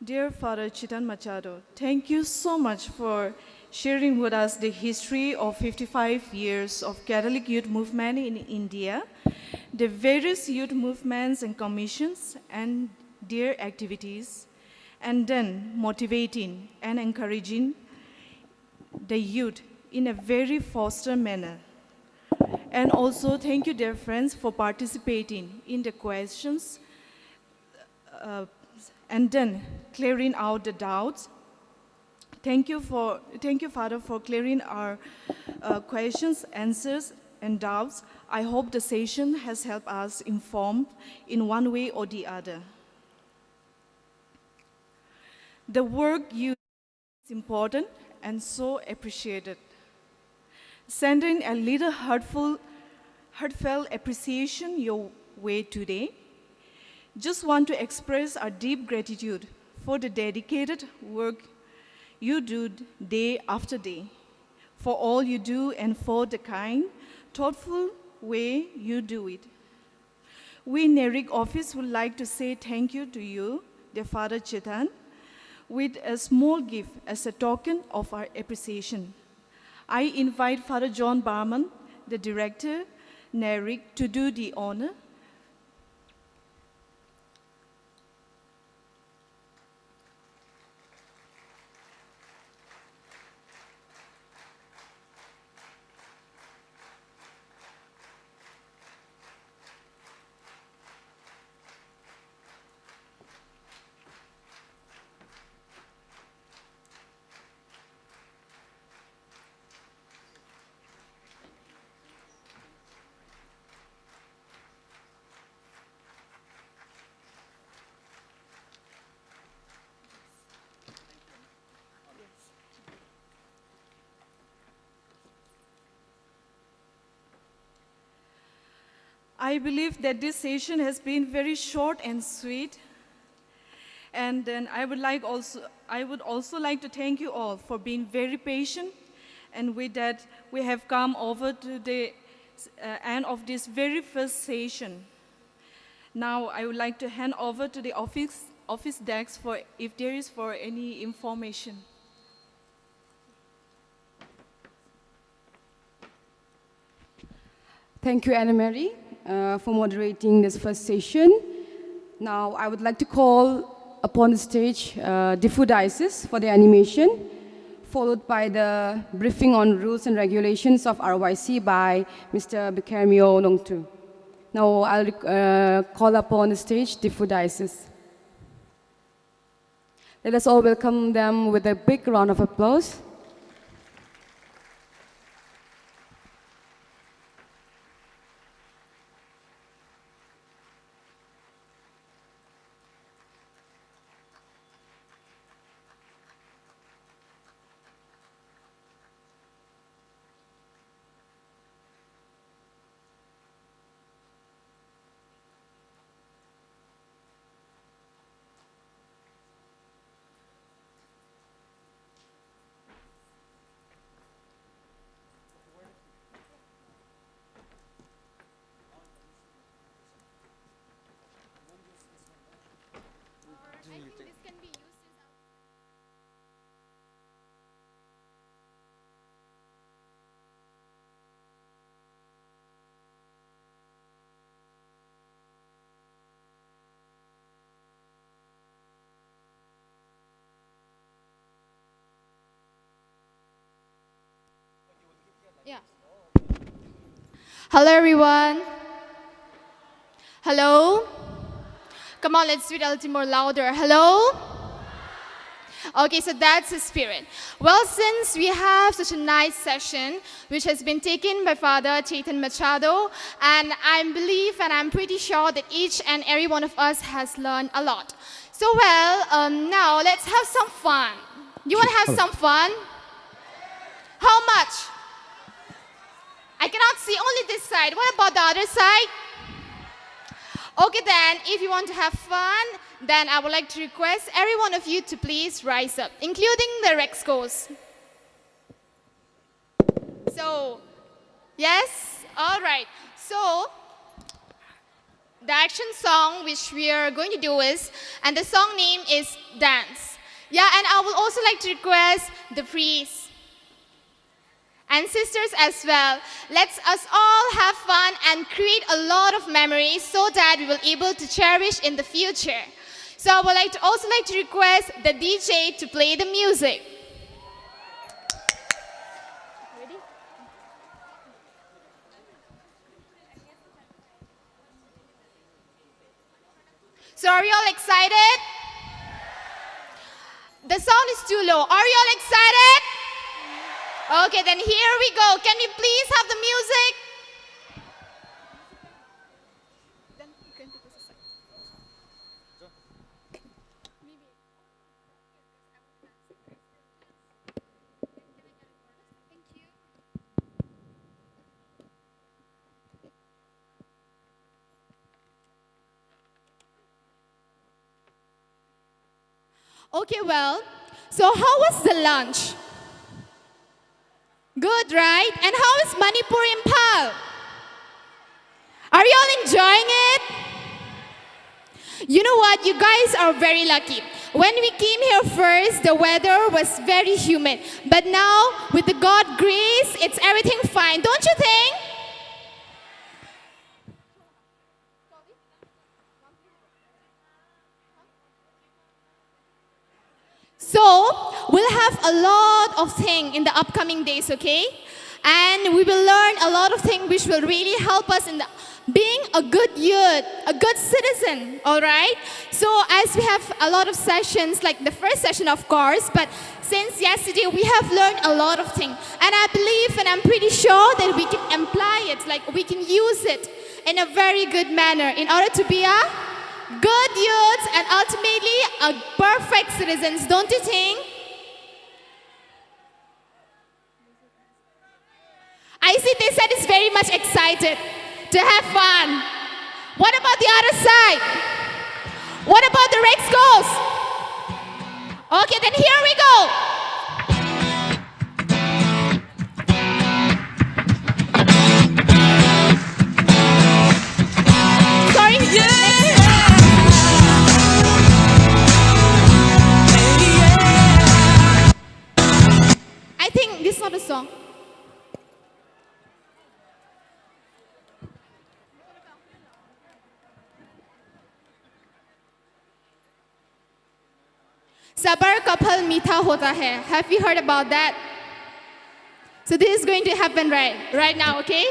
C: Dear Father Chitan Machado, thank you so much for sharing with us the history of 55 years of Catholic youth movement in India, the various youth movements and commissions and their activities, and then motivating and encouraging the youth in a very foster manner. And also thank you, dear friends, for participating in the questions and then clearing out the doubts. Thank you, Father, for clearing our questions, answers, and doubts. I hope the session has helped us informed in one way or the other. The work you do is important and so appreciated. Sending a little heartfelt appreciation your way today. Just want to express our deep gratitude for the dedicated work you do day after day, for all you do and for the kind, thoughtful way you do it. We in NERIC office would like to say thank you to you, dear Father Chetan, with a small gift as a token of our appreciation. I invite Father John Barman, the director, NERIC, to do the honor. I believe that this session has been very short and sweet. And then I would also like to thank you all for being very patient. And with that, we have come over to the end of this very first session. Now I would like to hand over to the office desk for if there is for any information.
I: Thank you, Anna Mary, for moderating this first session. Now I would like to call upon the stage Diffu Diocese for the animation, followed by the briefing on rules and regulations of RYC by Mr. Bikermio Nongtu. Now I'll call upon the stage Diffu Diocese. Let us all welcome them with a big round of applause.
J: Yeah. Hello, everyone. Hello. Come on, let's do it a little more louder. Hello. Okay, so that's the spirit. Well, since we have such a nice session, which has been taken by Father Chetan Machado, and I believe and I'm pretty sure that each and every one of us has learned a lot. So, well, now let's have some fun. You want to have some fun? How much? I cannot see only this side. What about the other side? Okay then, if you want to have fun, then I would like to request every one of you to please rise up, including the REXCOs. So, yes? All right. So, the action song which we are going to do is, and the song name is Dance. Yeah, and I would also like to request the priests and sisters as well. Let's us all have fun and create a lot of memories so that we will be able to cherish in the future. So I would also like to request the DJ to play the music. Ready? So are you all excited? The sound is too low. Are you all excited? Okay, then here we go. Can we please have the music? Okay, well, so how was the lunch? Good, right? And how is Manipur Impal? Are you all enjoying it? You know what? You guys are very lucky. When we came here first, the weather was very humid. But now, with the God grace, it's everything fine. Don't you think? So, we'll have a lot of things in the upcoming days, okay? And we will learn a lot of things which will really help us in being a good youth, a good citizen, all right? So, as we have a lot of sessions, like the first session, of course, but since yesterday, we have learned a lot of things. And I believe, and I'm pretty sure that we can apply it, like we can use it in a very good manner in order to be a good youths and ultimately a perfect citizens, don't you think? I see they said is very much excited to have fun. What about the other side? What about the REXCOs? Okay, then here we go. Sorry. I think this is not a song. Sabar kapal meetha hota hai. Have you heard about that? So this is going to happen right now, okay?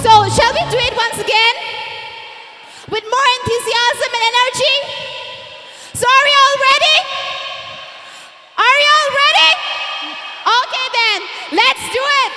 J: So shall we do it once again? With more enthusiasm and energy? So are you all ready? Are you all ready? Okay then, let's do it.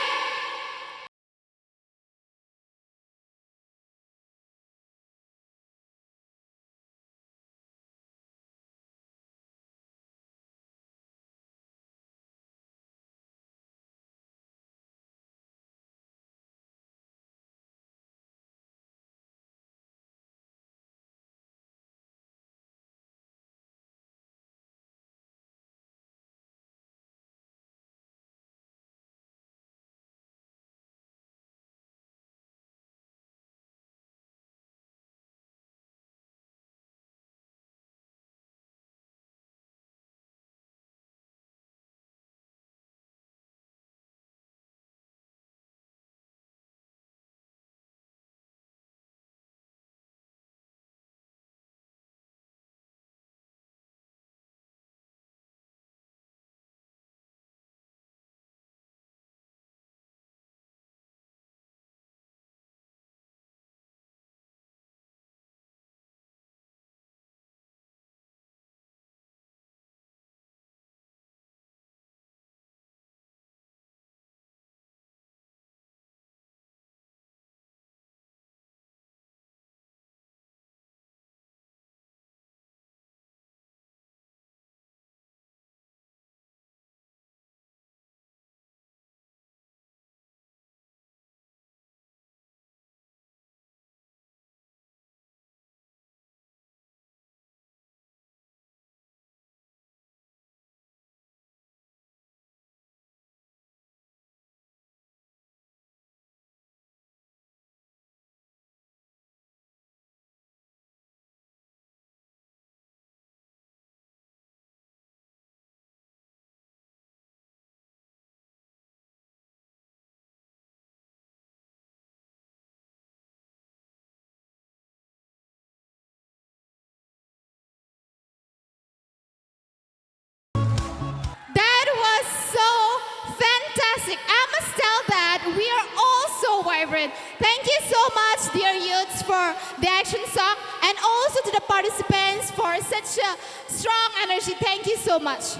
J: spirit. Thank you so much, dear youths, for the action song, and also to the participants for such a strong energy. Thank you so much.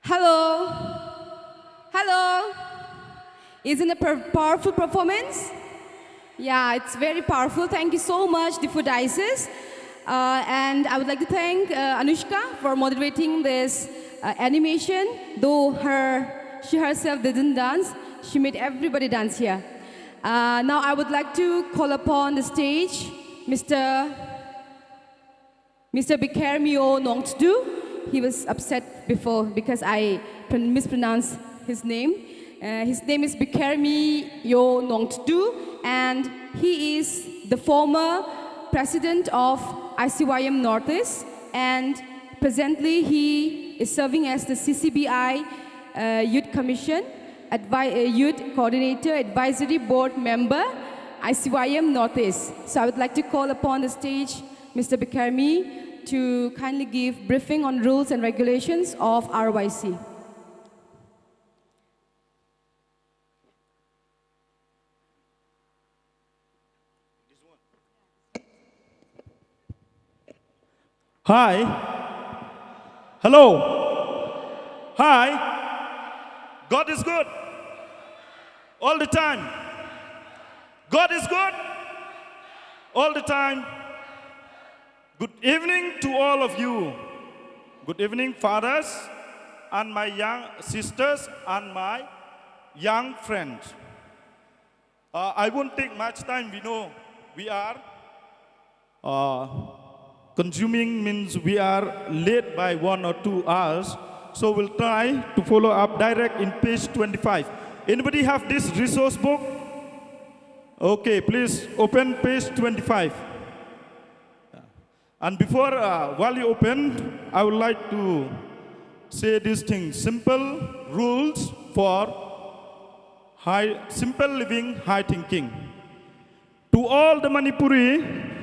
I: Hello. Hello. Isn't it a powerful performance? Yeah, it's very powerful. Thank you so much, the food ISIS. And I would like to thank Anushka for moderating this animation. Though she herself didn't dance, she made everybody dance here. Now I would like to call upon the stage Mr. Bikermio Nongtdu. He was upset before because I mispronounced his name. His name is Bikermio Nongtdu, and he is the former president of ICYM Northeast, and presently he is serving as the CCBI Youth Commission, Youth Coordinator, Advisory Board Member, ICYM Northeast. So I would like to call upon the stage Mr. Bikermi to kindly give briefing on rules and regulations of RYC.
K: Hi. Hello. Hi. God is good. All the time. God is good. All the time. Good evening to all of you. Good evening, fathers, and my young sisters, and my young friends. I won't take much time. We know we are consuming, means we are late by 1 or 2 hours. So we'll try to follow up direct in page 25. Anybody have this resource book? Okay, please open page 25. And before, while you open, I would like to say these things. Simple rules for simple living, high thinking. To all the Manipuri,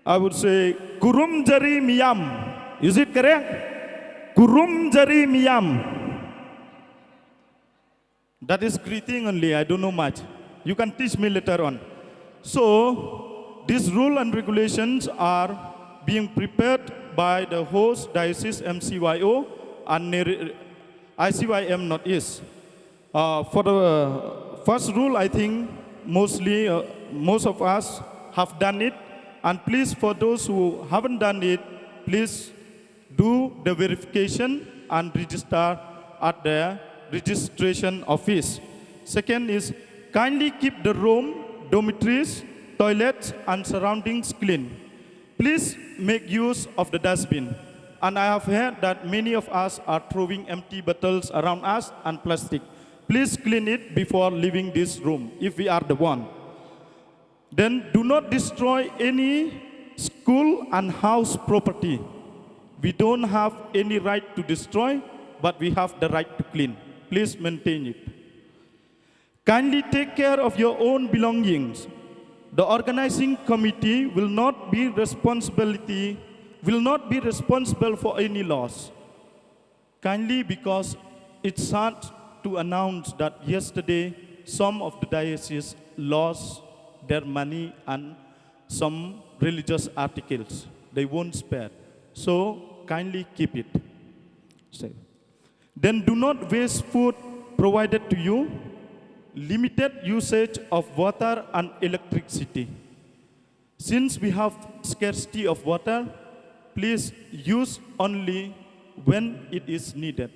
K: I would say, Kurum Jari Miyam. Is it correct? Kurum Jari Miyam. That is greeting only, I don't know much. You can teach me later on. So, these rules and regulations are being prepared by the host diocese MCYO and ICYM Northeast. For the first rule, I think most of us have done it. And please, for those who haven't done it, please do the verification and register at the registration office. Second is, kindly keep the room, dormitories, toilets, and surroundings clean. Please make use of the dustbin. And I have heard that many of us are throwing empty bottles around us and plastic. Please clean it before leaving this room, if we are the one. Then do not destroy any school and house property. We don't have any right to destroy, but we have the right to clean. Please maintain it. Kindly take care of your own belongings. The organizing committee will not be responsible for any loss. Kindly, because it's sad to announce that yesterday some of the dioceses lost their money and some religious articles. They won't spare. So kindly keep it safe. Then do not waste food provided to you. Limited usage of water and electricity. Since we have scarcity of water, please use only when it is needed,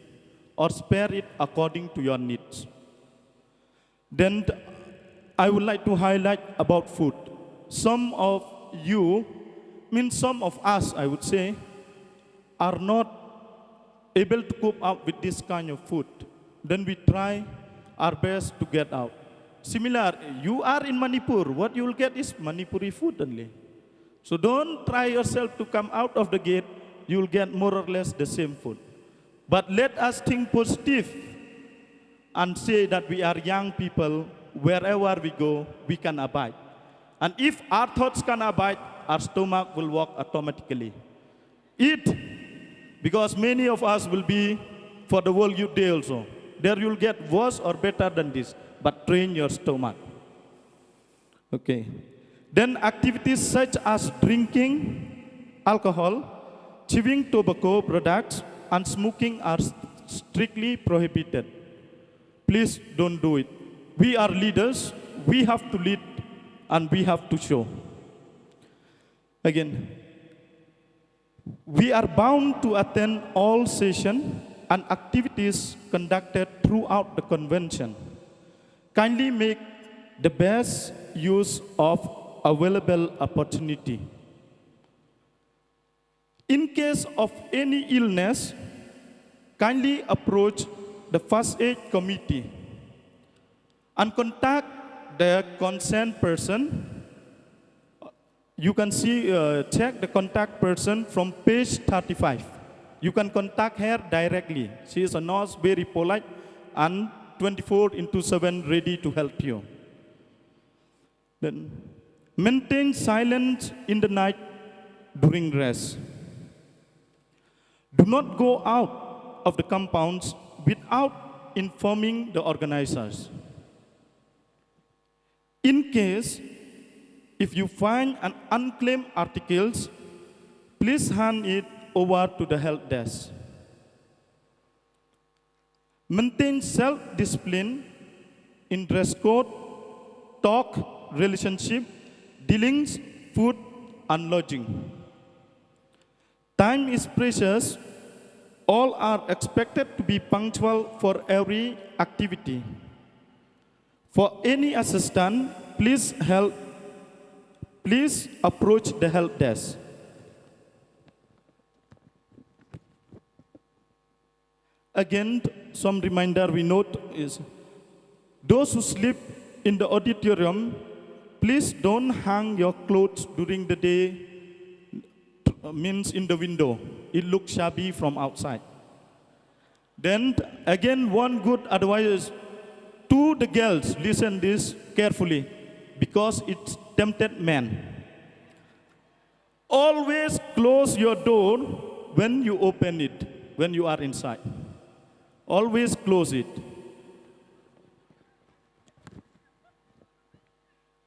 K: or spare it according to your needs. Then I would like to highlight about food. Some of you, some of us, I would say, are not able to cope up with this kind of food. Then we try our best to get out. Similar, you are in Manipur, what you will get is Manipuri food only. So don't try yourself to come out of the gate, you will get more or less the same food. But let us think positive and say that we are young people, wherever we go, we can abide. And if our thoughts can abide, our stomach will work automatically. Eat, because many of us will be for the World Youth Day also. There you'll get worse or better than this, but train your stomach. Okay. Then activities such as drinking alcohol, chewing tobacco products, and smoking are strictly prohibited. Please don't do it. We are leaders, we have to lead, and we have to show. Again, we are bound to attend all sessions and activities conducted throughout the convention. Kindly make the best use of available opportunity. In case of any illness, kindly approach the first aid committee and contact the concerned person. You can see, check the contact person from page 35. You can contact her directly. She is a nurse, very polite, and 24/7 ready to help you. Then, maintain silence in the night during rest. Do not go out of the compounds without informing the organizers. In case, if you find an unclaimed articles, please hand it over to the help desk. Maintain self-discipline in dress code, talk, relationship, dealings, food, and lodging. Time is precious. All are expected to be punctual for every activity. For any assistance, please approach the help desk. Again, some reminder we note is, those who sleep in the auditorium, please don't hang your clothes during the day, means in the window. It looks shabby from outside. Then, again, one good advice to the girls, listen this carefully, because it's tempted men. Always close your door when you open it, when you are inside. Always close it.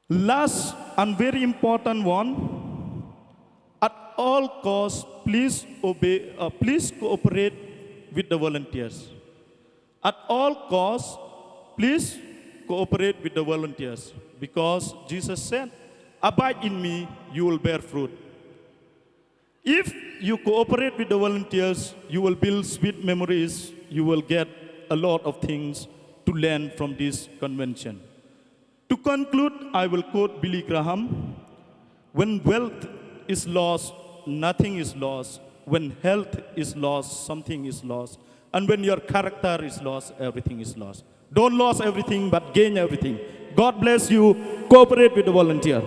K: Last and very important one, at all costs, please cooperate with the volunteers. At all costs, please cooperate with the volunteers, because Jesus said, abide in me, you will bear fruit. If you cooperate with the volunteers, you will build sweet memories, you will get a lot of things to learn from this convention. To conclude, I will quote Billy Graham, when wealth is lost, nothing is lost. When health is lost, something is lost. And when your character is lost, everything is lost. Don't lose everything, but gain everything. God bless you. Cooperate with the volunteer.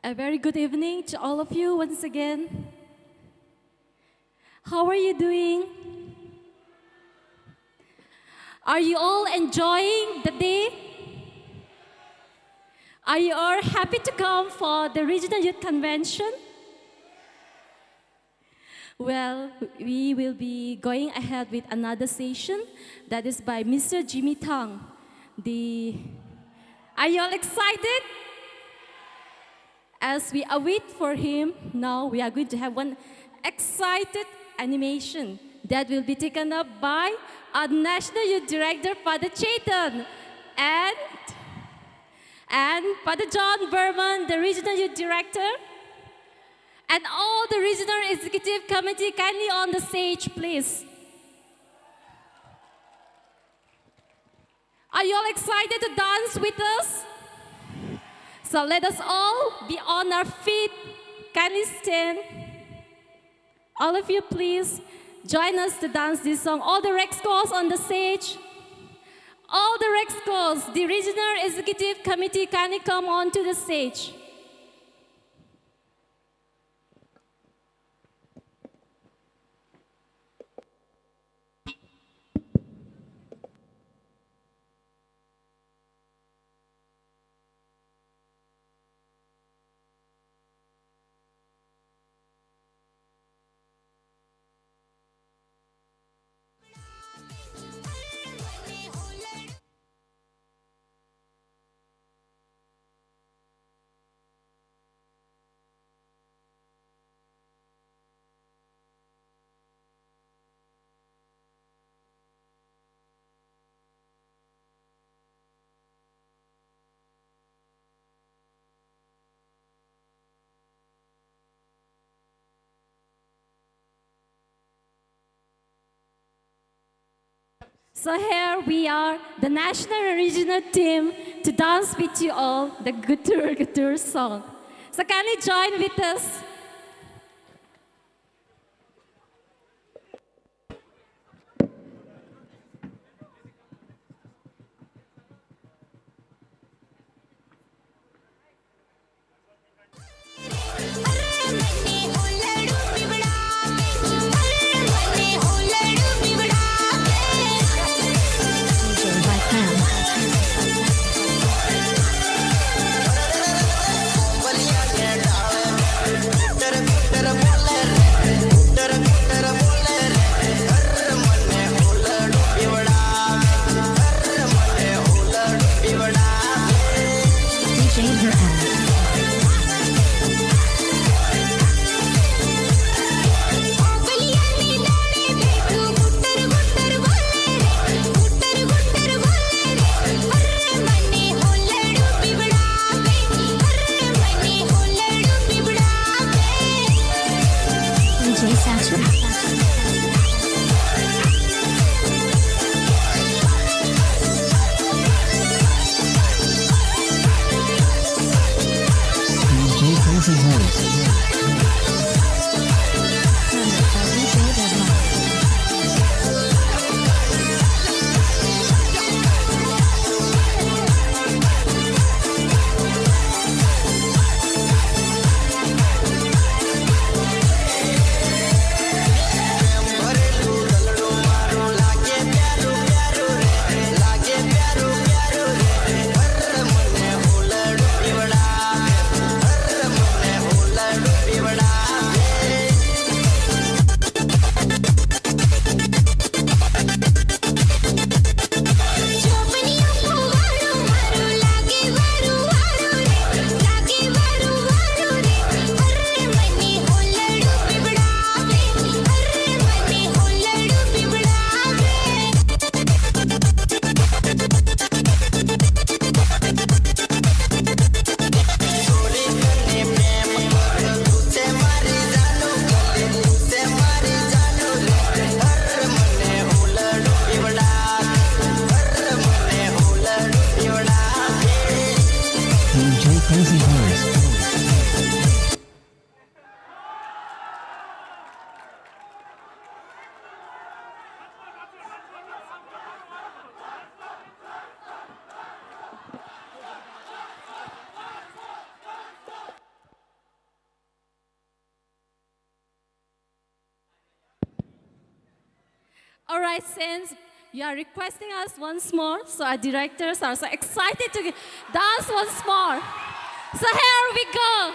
L: A very good evening to all of you once again. How are you doing? Are you all enjoying the day? Are you all happy to come for the Regional Youth Convention? Well, we will be going ahead with another session that is by Mr. Jimmy Tang. Are you all excited? As we await for him, now we are going to have one excited animation that will be taken up by our National Youth Director, Father Chetan, and Father John Berman, the Regional Youth Director, and all the Regional Executive Committee kindly on the stage, please. you all excited to dance with us? So let us all be on our feet. Kindly stand. All of you, please join us to dance this song. All the REXCOs on the stage. All the REXCOs, the Regional Executive Committee, kindly come on to the stage. So here we are, the national and regional team, to dance with you all the Gutur Gutur song. So kindly join with us. All right, since you are requesting us once more, so our directors are so excited to dance once more. So here we go.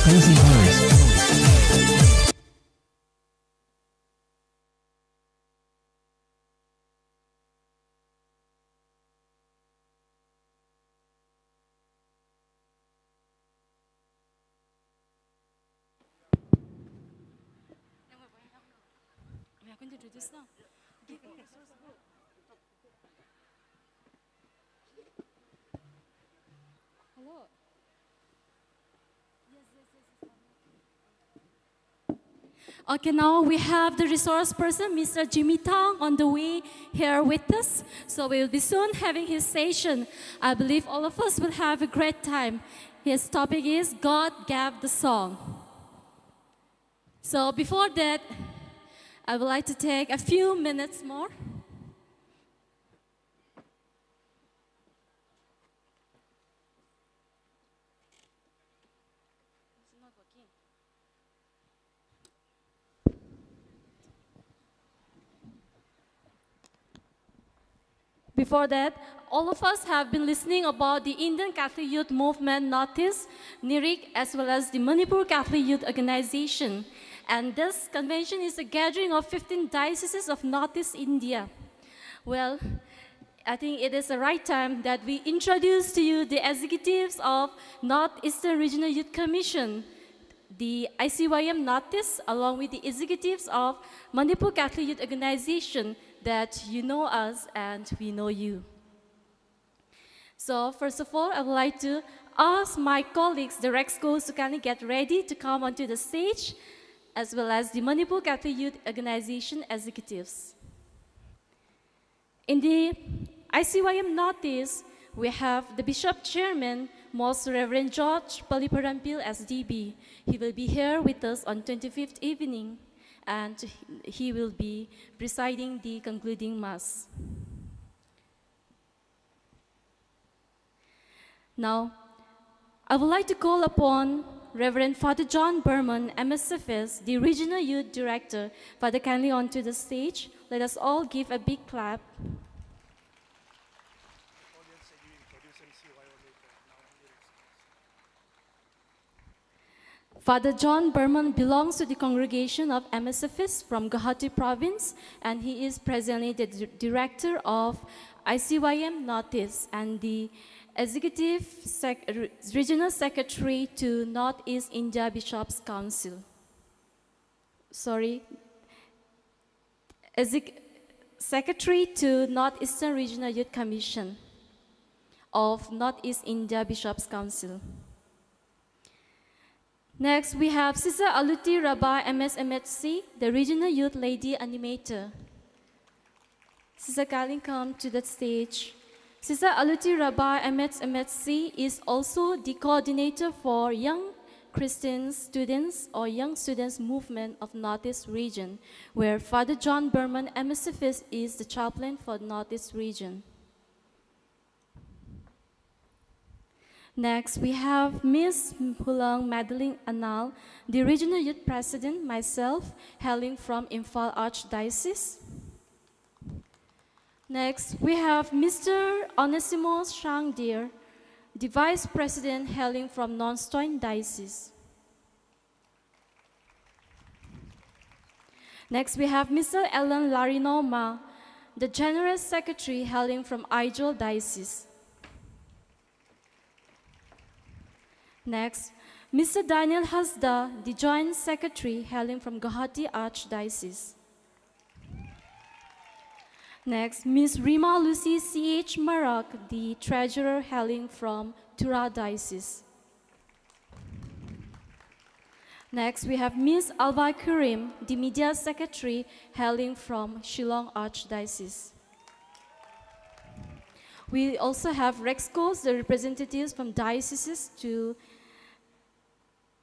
M: closing words.
L: Okay, now we have the resource person, Mr. Jimmy Tang, on the way here with us. So we'll be soon having his session. I believe all of us will have a great time. His topic is God Gave the Song. So before that, I would like to take a few minutes more. Before that, all of us have been listening about the Indian Catholic Youth Movement Northeast, NIRIC, as well as the Manipur Catholic Youth Organization. And this convention is a gathering of 15 dioceses of Northeast India. Well, I think it is the right time that we introduce to you the executives of Northeastern Regional Youth Commission, the ICYM Northeast, along with the executives of Manipur Catholic Youth Organization, that you know us and we know you. So first of all, I would like to ask my colleagues, the REXCOs, to kind of get ready to come onto the stage, as well as the Manipur Catholic Youth Organization executives. In the ICYM Northeast, we have the Bishop Chairman, Most Reverend George Paliparampil SDB. He will be here with us on 25th evening, and he will be presiding the concluding Mass. Now, I would like to call upon Reverend Father John Berman, MSFS, the Regional Youth Director. Father, kindly onto the stage. Let us all give a big clap. Father John Berman belongs to the congregation of MSFS from Guwahati province, and he is presently the director of ICYM Northeast and the regional secretary to Northeast India Bishops Council. Secretary to Northeastern Regional Youth Commission of Northeast India Bishops Council. Next, we have Sister Aluti Rabbi MSMHC, the Regional Youth Lady Animator. Sister Kalin, come to the stage. Sister Aluti Rabbi MSMHC is also the coordinator for Young Christian Students or Young Students Movement of Northeast Region, where Father John Berman MSFS is the chaplain for the Northeast Region. Next, we have Ms. Hulang Madeline Anal, the Regional Youth President, myself, hailing from Imphal Archdiocese. Next, we have Mr. Onesimos Shangdir, the Vice President, hailing from Nonstoin Diocese. Next, we have Mr. Ellen Larinoma, the General Secretary, hailing from Aizol Diocese. Next, Mr. Daniel Hasda, the Joint Secretary, hailing from Guwahati Archdiocese. Next, Ms. Rima Lucy C.H. Marak, the Treasurer, hailing from Tura Diocese. Next, we have Ms. Alva Kurim, the Media Secretary, hailing from Shillong Archdiocese. We also have REXCOs, the representatives from dioceses to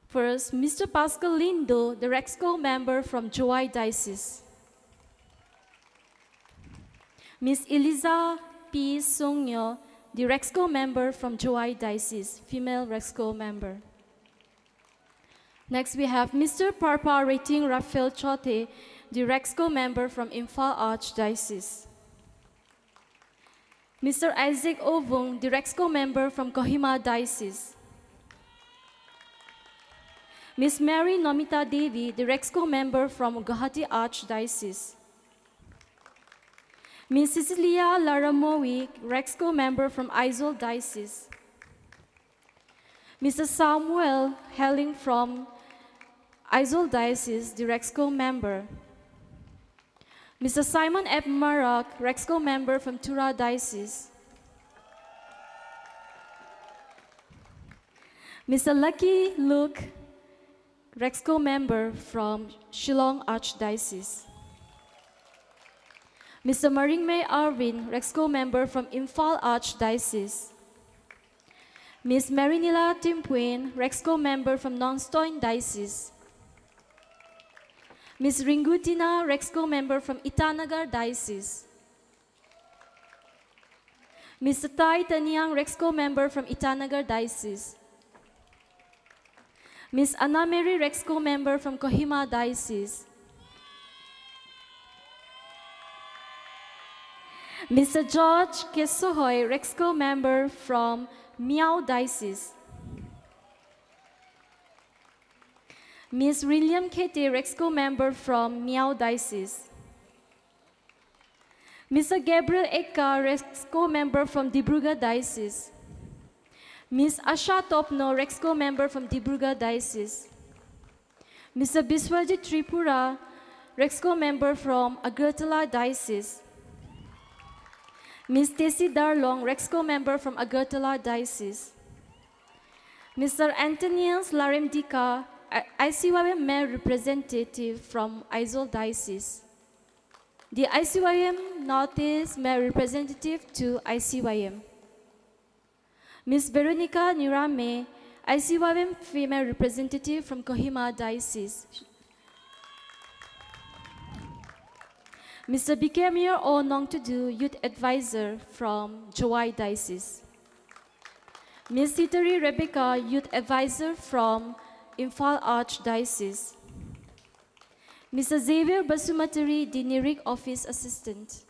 L: first, Mr. Pascal Lindo, the REXCO member from Joai Diocese. Ms. Eliza P. Songyo, the REXCO member from Joai Diocese, female REXCO member. Next, we have Mr. Parpa Rating Rafael Chote, the REXCO member from Imphal Archdiocese. Mr. Isaac Ovung, the REXCO member from Kohima Diocese. Miss Mary Nomita Devi, the REXCO member from Guwahati Archdiocese. Miss Cecilia Laramowi, REXCO member from Aizawl Diocese. Mr. Samuel Helling from Aizawl Diocese, the REXCO member. Mr. Simon F. Marak, REXCO member from Tura Diocese. Mr. Lucky Luke, REXCO member from Shillong Archdiocese. Mr. Rongmei Arvin, REXCO member from Imphal Archdiocese. Ms. Marinilla Timpuin, REXCO member from Nongstoin Diocese. Ms. Ringutina, REXCO member from Itanagar Diocese. Mr. Tai Tanyang, REXCO member from Itanagar Diocese. Ms. Anna Mary, REXCO member from Kohima Diocese. Mr. George Kesohoy, REXCO member from Miao Diocese. Ms. William Kete, REXCO member from Miao Diocese. Mr. Gabriel Eka, REXCO member from Dibruga Diocese. Ms. Asha Topno, REXCO member from Dibruga Diocese. Mr. Biswajit Tripura, REXCO member from Agartala Diocese. Ms. Tessie Darlong, REXCO member from Agartala Diocese. Mr. Antonius Laremdika, ICYM Mayor Representative from Aizawl Diocese. The ICYM Northeast Mayor Representative to ICYM. Ms. Veronica Nirame, ICYM Female Representative from Kohima Diocese. Mr. Bikemir O Nongtudu, Youth Advisor from Jawai Diocese. Ms. Sitari Rebecca, Youth Advisor from Imphal Archdiocese. Mr. Xavier Basumatari, the NIRIC Office Assistant.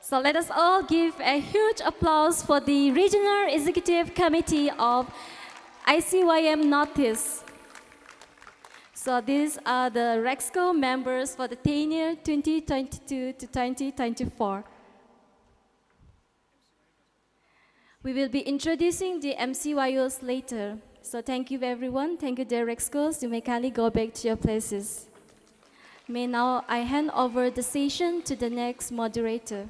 L: So let us all give a huge applause for the Regional Executive Committee of ICYM Northeast. So these are the REXCO members for the tenure 2022 to 2024. We will be introducing the MCYOs later. So thank you everyone. Thank you dear REXCOs. You may kindly go back to your places. May now I hand over the session to the next moderator.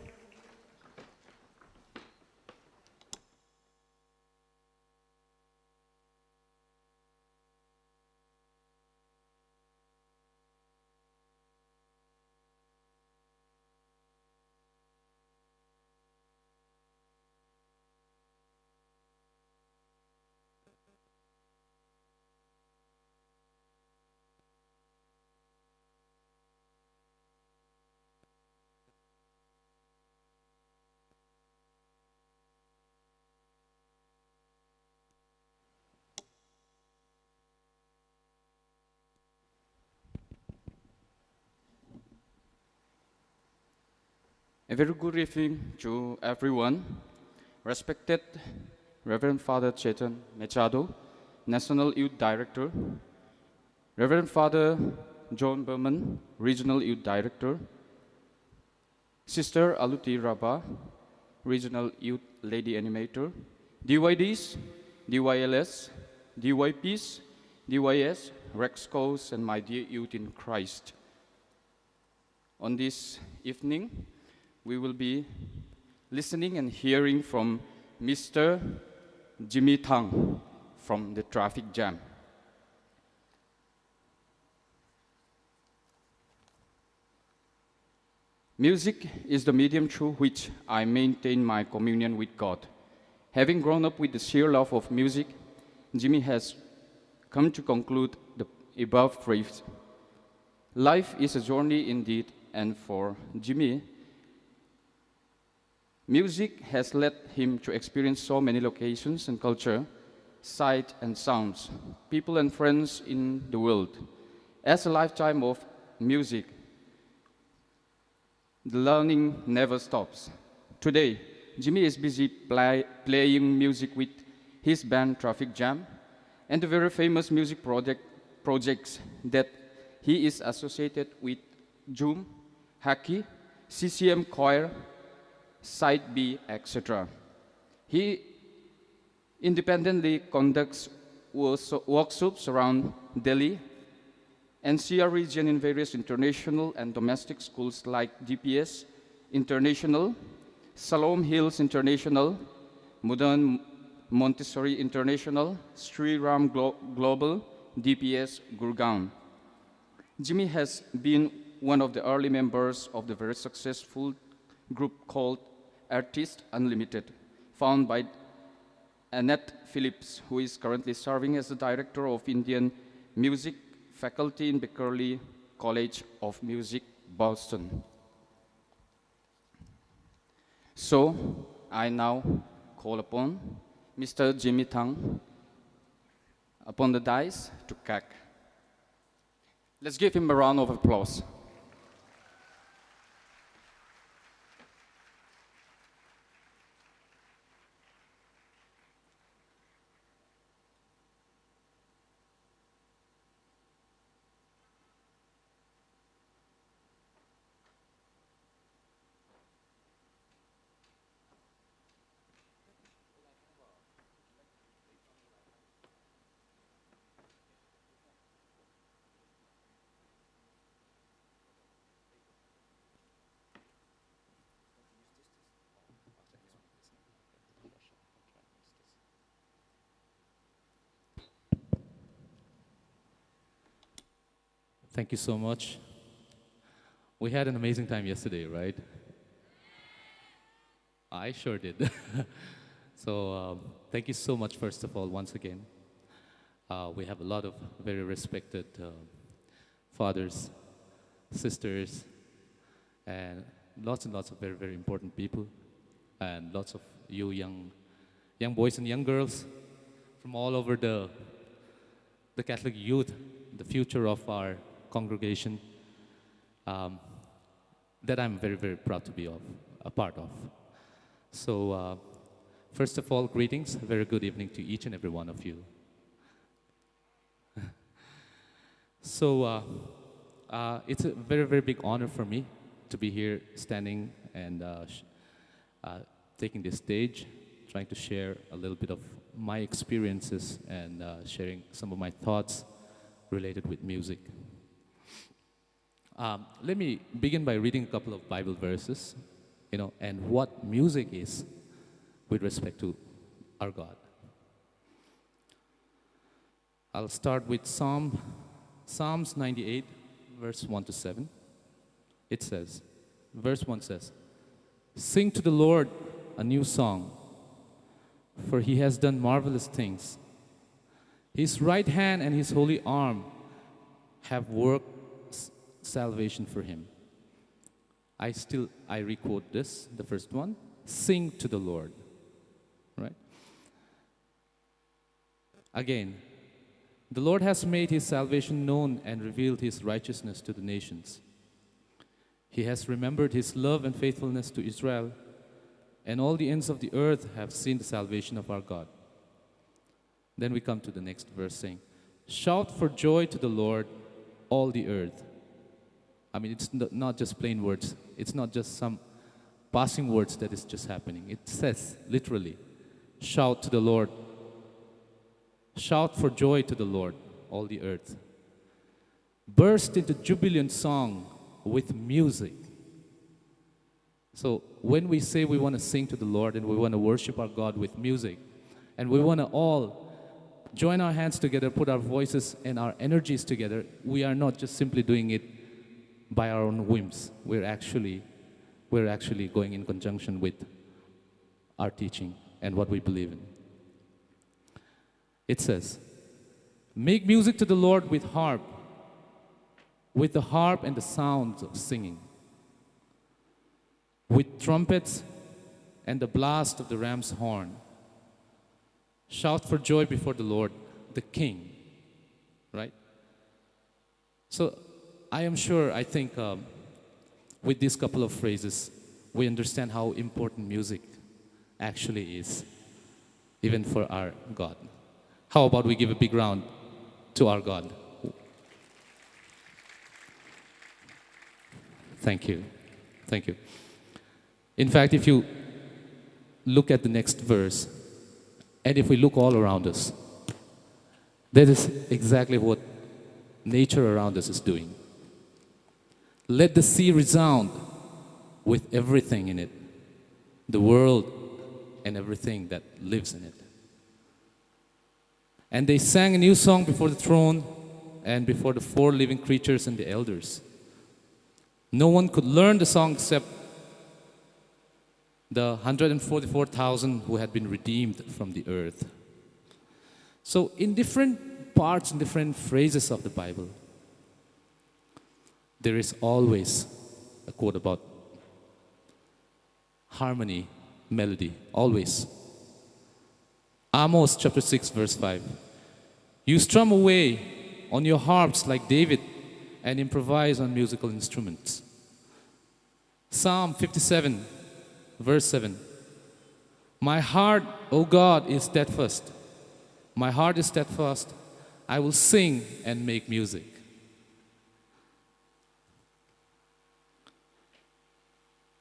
M: A very good evening to everyone. Respected Reverend Father Chetan Machado, National Youth Director, Reverend Father John Berman, Regional Youth Director, Sister Aluti Rabba, Regional Youth Lady Animator, DYDs, DYLS, DYPs, DYS, REXCOs, and my dear youth in Christ. On this evening, we will be listening and hearing from Mr. Jimmy Tang from the traffic jam. Music is the medium through which I maintain my communion with God. Having grown up with the sheer love of music, Jimmy has come to conclude the above phrase. Life is a journey indeed, and for Jimmy, music has led him to experience so many locations and culture, sight and sounds, people and friends in the world. As a lifetime of music, The learning never stops. Today, Jimmy is busy playing music with his band Traffic Jam and the very famous music projects that he is associated with: Zoom, Haki, CCM Choir, Side B, etc. He independently conducts workshops around Delhi, NCR region in various international and domestic schools like DPS International, Salom Hills International, Modern Montessori International, Sri Ram Global, DPS Gurgaon. Jimmy has been one of the early members of the very successful group called Artists Unlimited, founded by Annette Phillips, who is currently serving as the Director of Indian Music Faculty in Berklee College of Music, Boston. So, I now call upon Mr. Jimmy Tang upon the dais to CAC. Let's give him a round of applause.
N: Thank you so much. We had an amazing time yesterday, right? I sure did. So thank you so much, first of all, once again. We have a lot of very respected fathers, sisters, and lots of very, very important people, and lots of you young boys and young girls from all over the Catholic youth, the future of our congregation, that I'm very, very proud to be a part of. So first of all, greetings, a very good evening to each and every one of you. So it's a very, very big honor for me to be here standing and taking this stage, trying to share a little bit of my experiences and sharing some of my thoughts related with music. Let me begin by reading a couple of Bible verses, and what music is with respect to our God. I'll start with Psalms 98, verse 1 to 7. It says, verse 1 says, "Sing to the Lord a new song, for he has done marvelous things. His right hand and his holy arm have worked salvation for him." I requote this, the first one, sing to the Lord, right? Again, the Lord has made his salvation known and revealed his righteousness to the nations. He has remembered his love and faithfulness to Israel, and all the ends of the earth have seen the salvation of our God. Then we come to the next verse saying, "Shout for joy to the Lord, all the earth." I mean, it's not just plain words. It's not just some passing words that is just happening. It says, literally, shout to the Lord. Shout for joy to the Lord, all the earth. Burst into jubilant song with music. So when we say we want to sing to the Lord and we want to worship our God with music, and we want to all join our hands together, put our voices and our energies together, we are not just simply doing it by our own whims. We're actually going in conjunction with our teaching and what we believe in. It says, "Make music to the Lord with the harp and the sounds of singing, with trumpets and the blast of the ram's horn. Shout for joy before the Lord, the King." Right? So I think with these couple of phrases, we understand how important music actually is, even for our God. How about we give a big round to our God? Thank you. Thank you. In fact, if you look at the next verse, and if we look all around us, that is exactly what nature around us is doing. Let the sea resound with everything in it, the world and everything that lives in it. And they sang a new song before the throne and before the four living creatures and the elders. No one could learn the song except the 144,000 who had been redeemed from the earth. So in different parts and different phrases of the Bible, there is always a quote about harmony, melody, always. Amos chapter 6 verse 5. You strum away on your harps like David and improvise on musical instruments. Psalm 57 verse 7. My heart, O God, is steadfast. My heart is steadfast. I will sing and make music.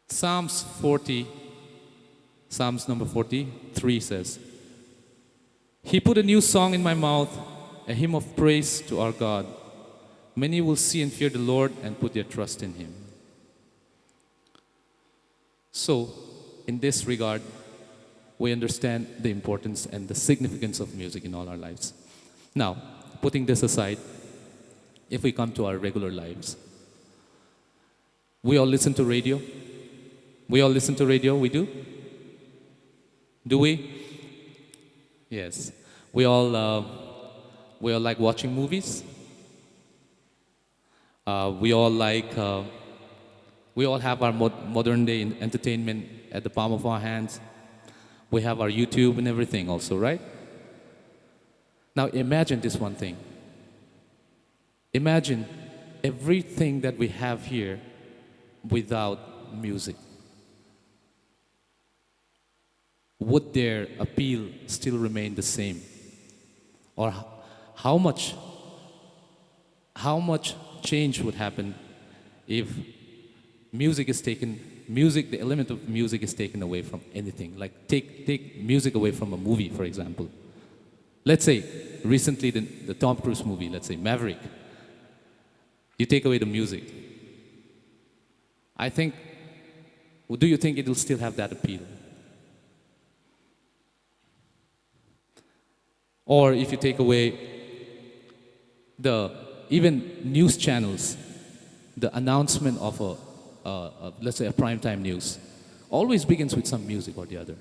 N: Psalms number 43 says, He put a new song in my mouth, a hymn of praise to our God. Many will see and fear the Lord and put their trust in Him. So, in this regard, we understand the importance and the significance of music in all our lives. Now, putting this aside, if we come to our regular lives, we all listen to radio. We all listen to radio, we do? Do we? Yes. We all like watching movies. We all have our modern day entertainment at the palm of our hands. We have our YouTube and everything also, right? Now imagine this one thing. Imagine everything that we have here without music. Would their appeal still remain the same? Or how much change would happen if the element of music is taken away from anything? Like take music away from a movie, for example. Let's say recently the Tom Cruise movie, let's say Maverick. You take away the music. Do you think it will still have that appeal? Or if you take away even news channels, the announcement of let's say a primetime news, always begins with some music or the other.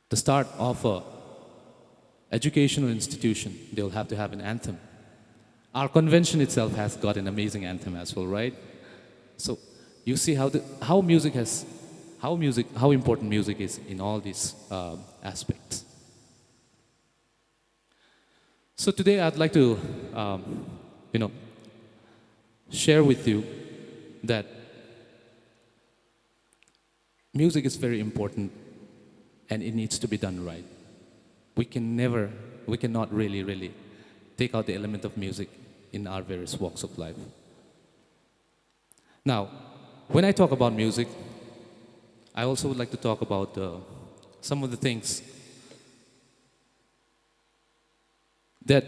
N: The start of a educational institution, they'll have to have an anthem. Our convention itself has got an amazing anthem as well, right? So you see how important music is in all these aspects. So today I'd like to, share with you that music is very important and it needs to be done right. We cannot really take out the element of music in our various walks of life. Now, when I talk about music, I also would like to talk about some of the things that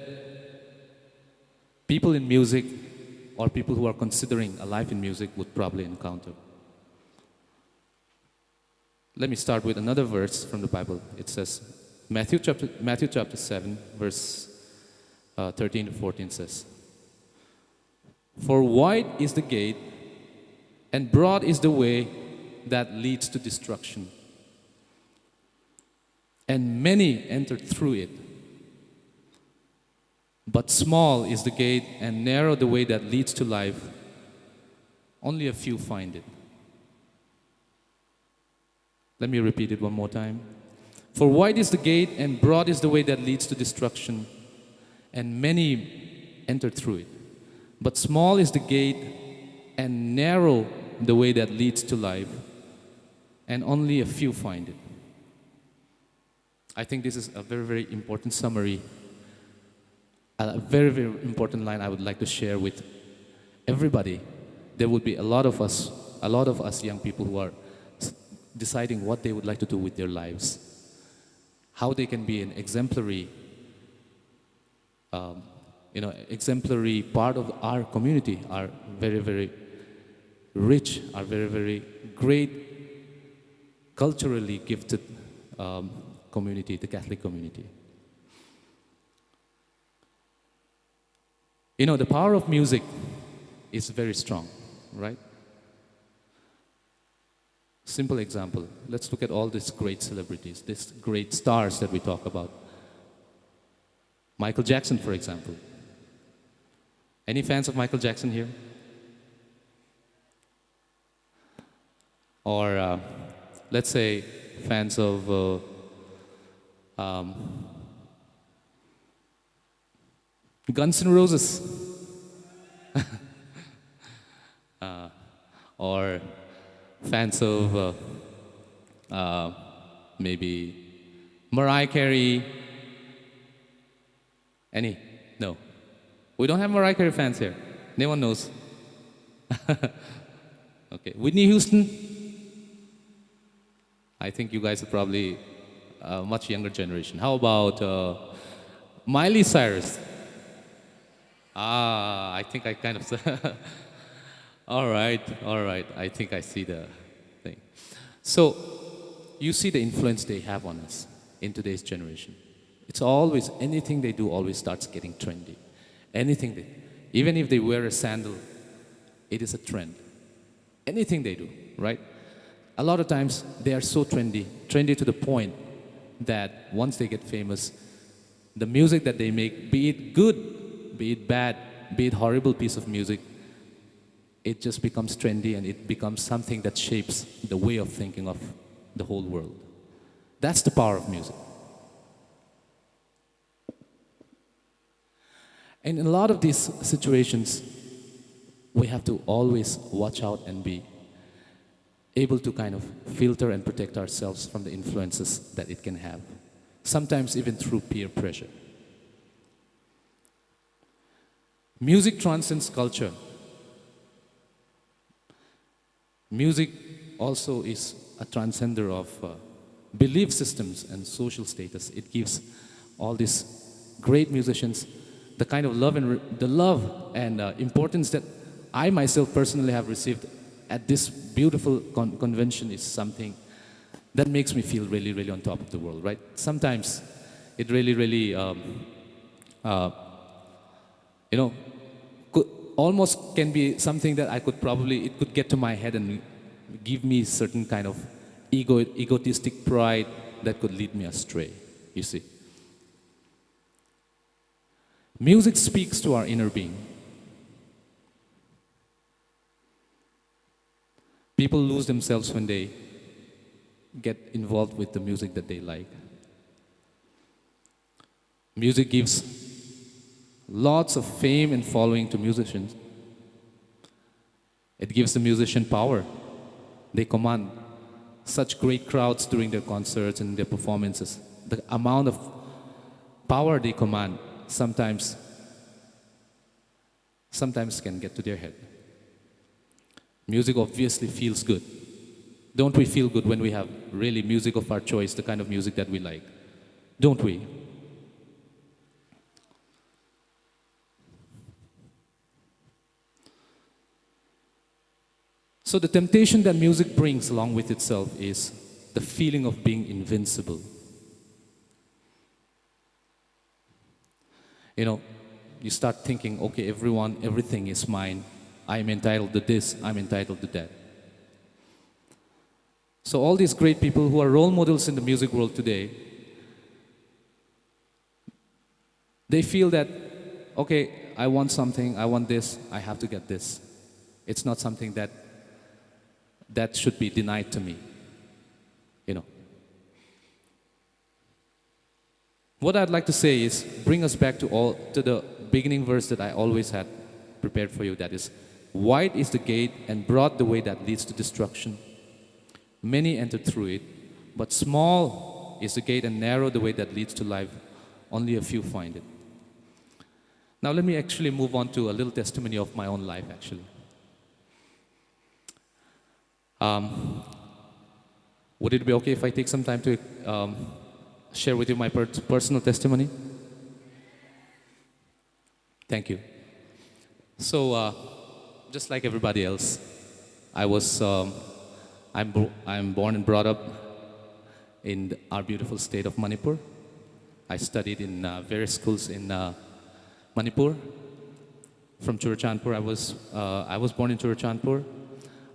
N: people in music or people who are considering a life in music would probably encounter. Let me start with another verse from the Bible. It says, Matthew chapter 7, verse 13 to 14 says, For wide is the gate, and broad is the way that leads to destruction, and many entered through it. But small is the gate and narrow the way that leads to life. Only a few find it. Let me repeat it one more time. For wide is the gate and broad is the way that leads to destruction, and many enter through it. But small is the gate and narrow the way that leads to life, and only a few find it. I think this is a very, very important summary, a very, very important line I would like to share with everybody. There would be a lot of us young people who are deciding what they would like to do with their lives, how they can be an exemplary, exemplary part of our community, our very, very rich, our very, very great, culturally gifted community, the Catholic community. You know, the power of music is very strong, right? Simple example. Let's look at all these great celebrities, these great stars that we talk about. Michael Jackson, for example. Any fans of Michael Jackson here? Or let's say fans of Guns N' Roses. Or fans of maybe Mariah Carey. Any? No. We don't have Mariah Carey fans here. No one knows. Okay. Whitney Houston. I think you guys are probably a much younger generation. How about Miley Cyrus? I think I kind of... All right. I think I see the thing. So, you see the influence they have on us in today's generation. It's always, anything they do always starts getting trendy. Even if they wear a sandal, it is a trend. Anything they do, right? A lot of times, they are so trendy to the point that once they get famous, the music that they make, be it good, be it bad, be it horrible piece of music, it just becomes trendy and it becomes something that shapes the way of thinking of the whole world. That's the power of music. And in a lot of these situations, we have to always watch out and be able to kind of filter and protect ourselves from the influences that it can have, sometimes even through peer pressure. Music transcends culture. Music also is a transcender of belief systems and social status. It gives all these great musicians the kind of love and importance that I myself personally have received at this beautiful convention is something that makes me feel really, really on top of the world, right? Sometimes it really, really, almost can be something that it could get to my head and give me certain kind of egotistic pride that could lead me astray, you see. Music speaks to our inner being. People lose themselves when they get involved with the music that they like. Music gives lots of fame and following to musicians. It gives the musician power. They command such great crowds during their concerts and their performances. The amount of power they command sometimes can get to their head. Music obviously feels good. Don't we feel good when we have really music of our choice, the kind of music that we like? Don't we? So the temptation that music brings along with itself is the feeling of being invincible. You know, you start thinking, okay, everything is mine. I'm entitled to this, I'm entitled to that. So all these great people who are role models in the music world today, they feel that, okay, I want something, I want this, I have to get this. It's not something that should be denied to me, you know. What I'd like to say is bring us back to the beginning verse that I always had prepared for you, that is Wide is the gate and broad the way that leads to destruction. Many enter through it, but small is the gate and narrow the way that leads to life. Only a few find it. Now let me actually move on to a little testimony of my own life, actually. Would it be okay if I take some time to share with you my personal testimony? Thank you. So, just like everybody else, I'm born and brought up in our beautiful state of Manipur. I studied in various schools in Manipur. From Churachandpur, I was born in Churachandpur.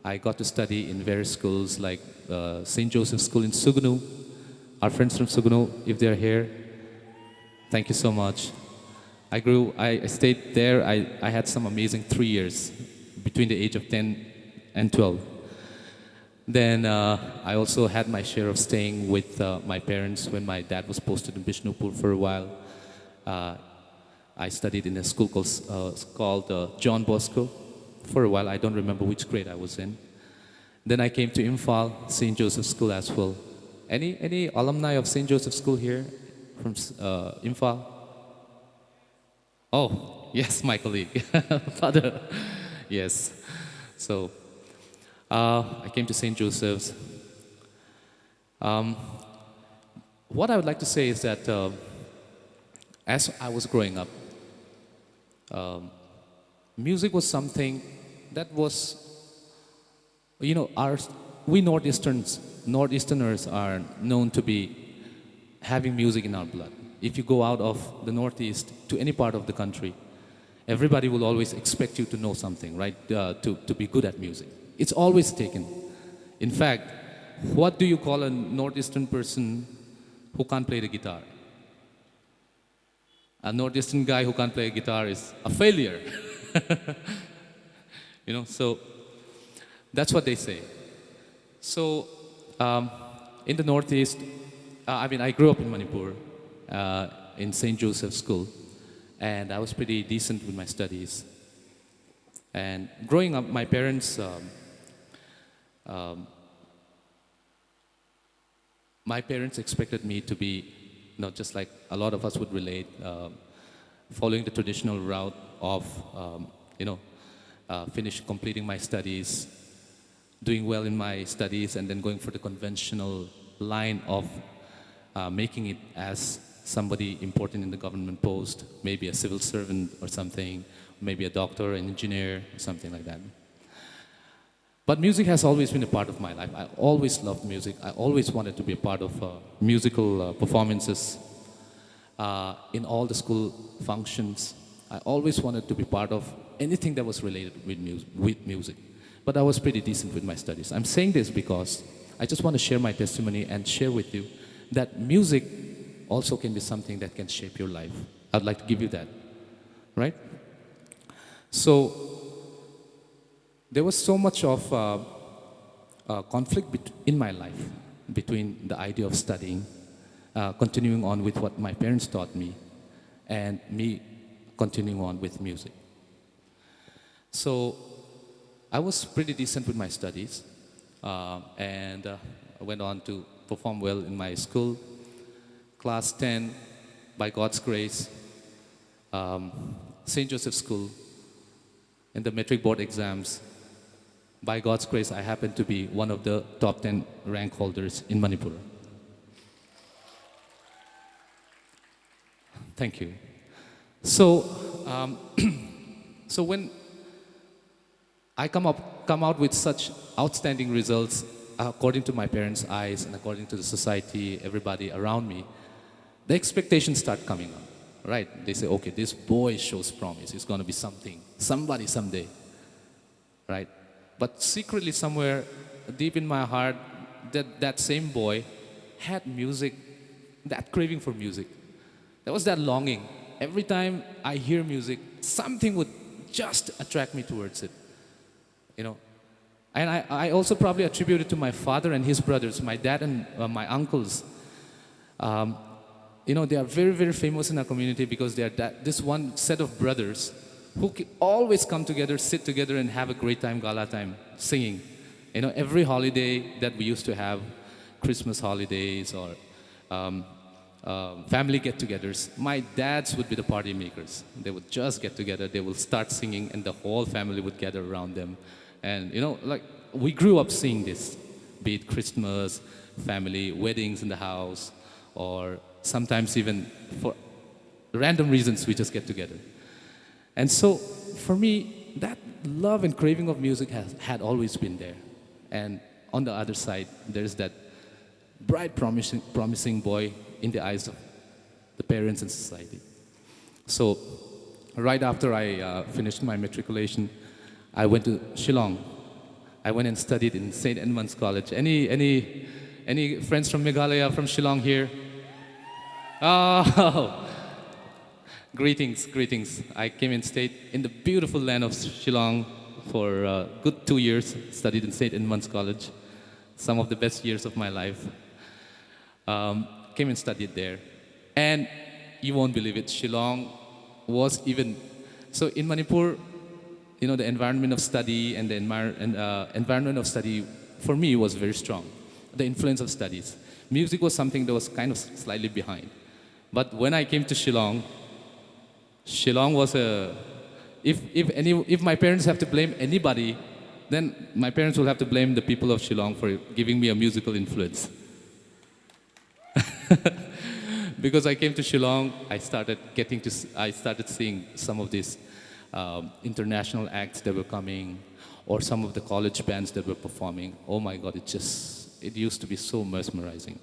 N: I got to study in various schools like St. Joseph's School in Sugnu. Our friends from Sugnu, if they're here, thank you so much. I stayed there. I had some amazing 3 years between the age of 10 and 12. Then I also had my share of staying with my parents when my dad was posted in Bishnupur for a while. I studied in a school called John Bosco for a while. I don't remember which grade I was in. Then I came to Imphal, St. Joseph's School as well. Any alumni of St. Joseph's School here from Imphal? Oh, yes, my colleague, Father. Yes. So I came to St. Joseph's. What I would like to say is that as I was growing up, music was something that was, we Northeasterners are known to be having music in our blood. If you go out of the Northeast to any part of the country, everybody will always expect you to know something, right? To be good at music. It's always taken. In fact, what do you call a Northeastern person who can't play the guitar? A Northeastern guy who can't play a guitar is a failure. So that's what they say. So in the Northeast, I grew up in Manipur, in St. Joseph's School, and I was pretty decent with my studies. And growing up, my parents, expected me to be, just like a lot of us would relate, following the traditional route of, completing my studies, doing well in my studies, and then going for the conventional line of making it as somebody important in the government post, maybe a civil servant or something, maybe a doctor, an engineer, something like that. But music has always been a part of my life. I always loved music. I always wanted to be a part of musical performances in all the school functions. I always wanted to be part of anything that was related with music. But I was pretty decent with my studies. I'm saying this because I just want to share my testimony and share with you that music also can be something that can shape your life. I'd like to give you that, right? So there was so much of conflict in my life between the idea of studying, continuing on with what my parents taught me, and me continuing on with music. So I was pretty decent with my studies, and I went on to perform well in my school. Class 10, by God's grace, St. Joseph's School, in the metric board exams, by God's grace, I happened to be one of the top 10 rank holders in Manipur. Thank you. So, so when I come out with such outstanding results, according to my parents' eyes and according to the society, everybody around me, the expectations start coming up, right? They say, okay, this boy shows promise. He's going to be somebody someday, right? But secretly somewhere deep in my heart, that same boy had music, that craving for music. There was that longing. Every time I hear music, something would just attract me towards it, And I also probably attribute it to my father and his brothers, my dad and my uncles. They are very, very famous in our community because they are this one set of brothers who always come together, sit together, and have a great time, gala time, singing. You know, every holiday that we used to have, Christmas holidays or family get-togethers, my dads would be the party makers. They would just get together, they will start singing, and the whole family would gather around them. And you know, like, we grew up seeing this, be it Christmas, family, weddings in the house, or sometimes even for random reasons we just get together. And so for me, that love and craving of music had always been there. And on the other side, there's that bright, promising boy in the eyes of the parents and society. So right after I finished my matriculation, I went to Shillong. I went and studied in St. Edmund's College. Any friends from Meghalaya, from Shillong here? Oh, greetings. I came and stayed in the beautiful land of Shillong for a good 2 years, studied in St. Edmund's College, some of the best years of my life. Came and studied there. And you won't believe it, Shillong was even, so in Manipur, you know, the environment of study and the environment of study for me was very strong. The influence of studies. Music was something that was kind of slightly behind. But when I came to Shillong was a, if my parents have to blame anybody, then my parents will have to blame the people of Shillong for giving me a musical influence. Because I came to Shillong, I started seeing some of these international acts that were coming, or some of the college bands that were performing. Oh my God, it used to be so mesmerizing.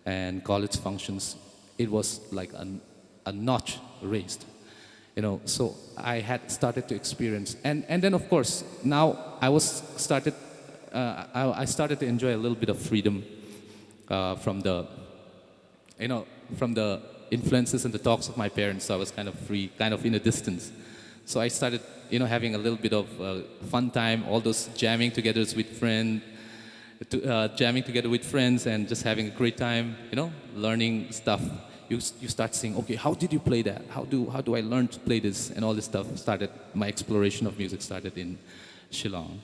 N: And college functions, it was like a notch raised. You know, so I had started to experience, and then of course, now I started to enjoy a little bit of freedom from the influences and the talks of my parents. So I was kind of free, kind of in a distance. So I started, you know, having a little bit of fun time, all those jamming together with friends and just having a great time, you know, learning stuff. You start saying, okay, how did you play that? How do I learn to play this? And all this stuff started, my exploration of music started in Shillong.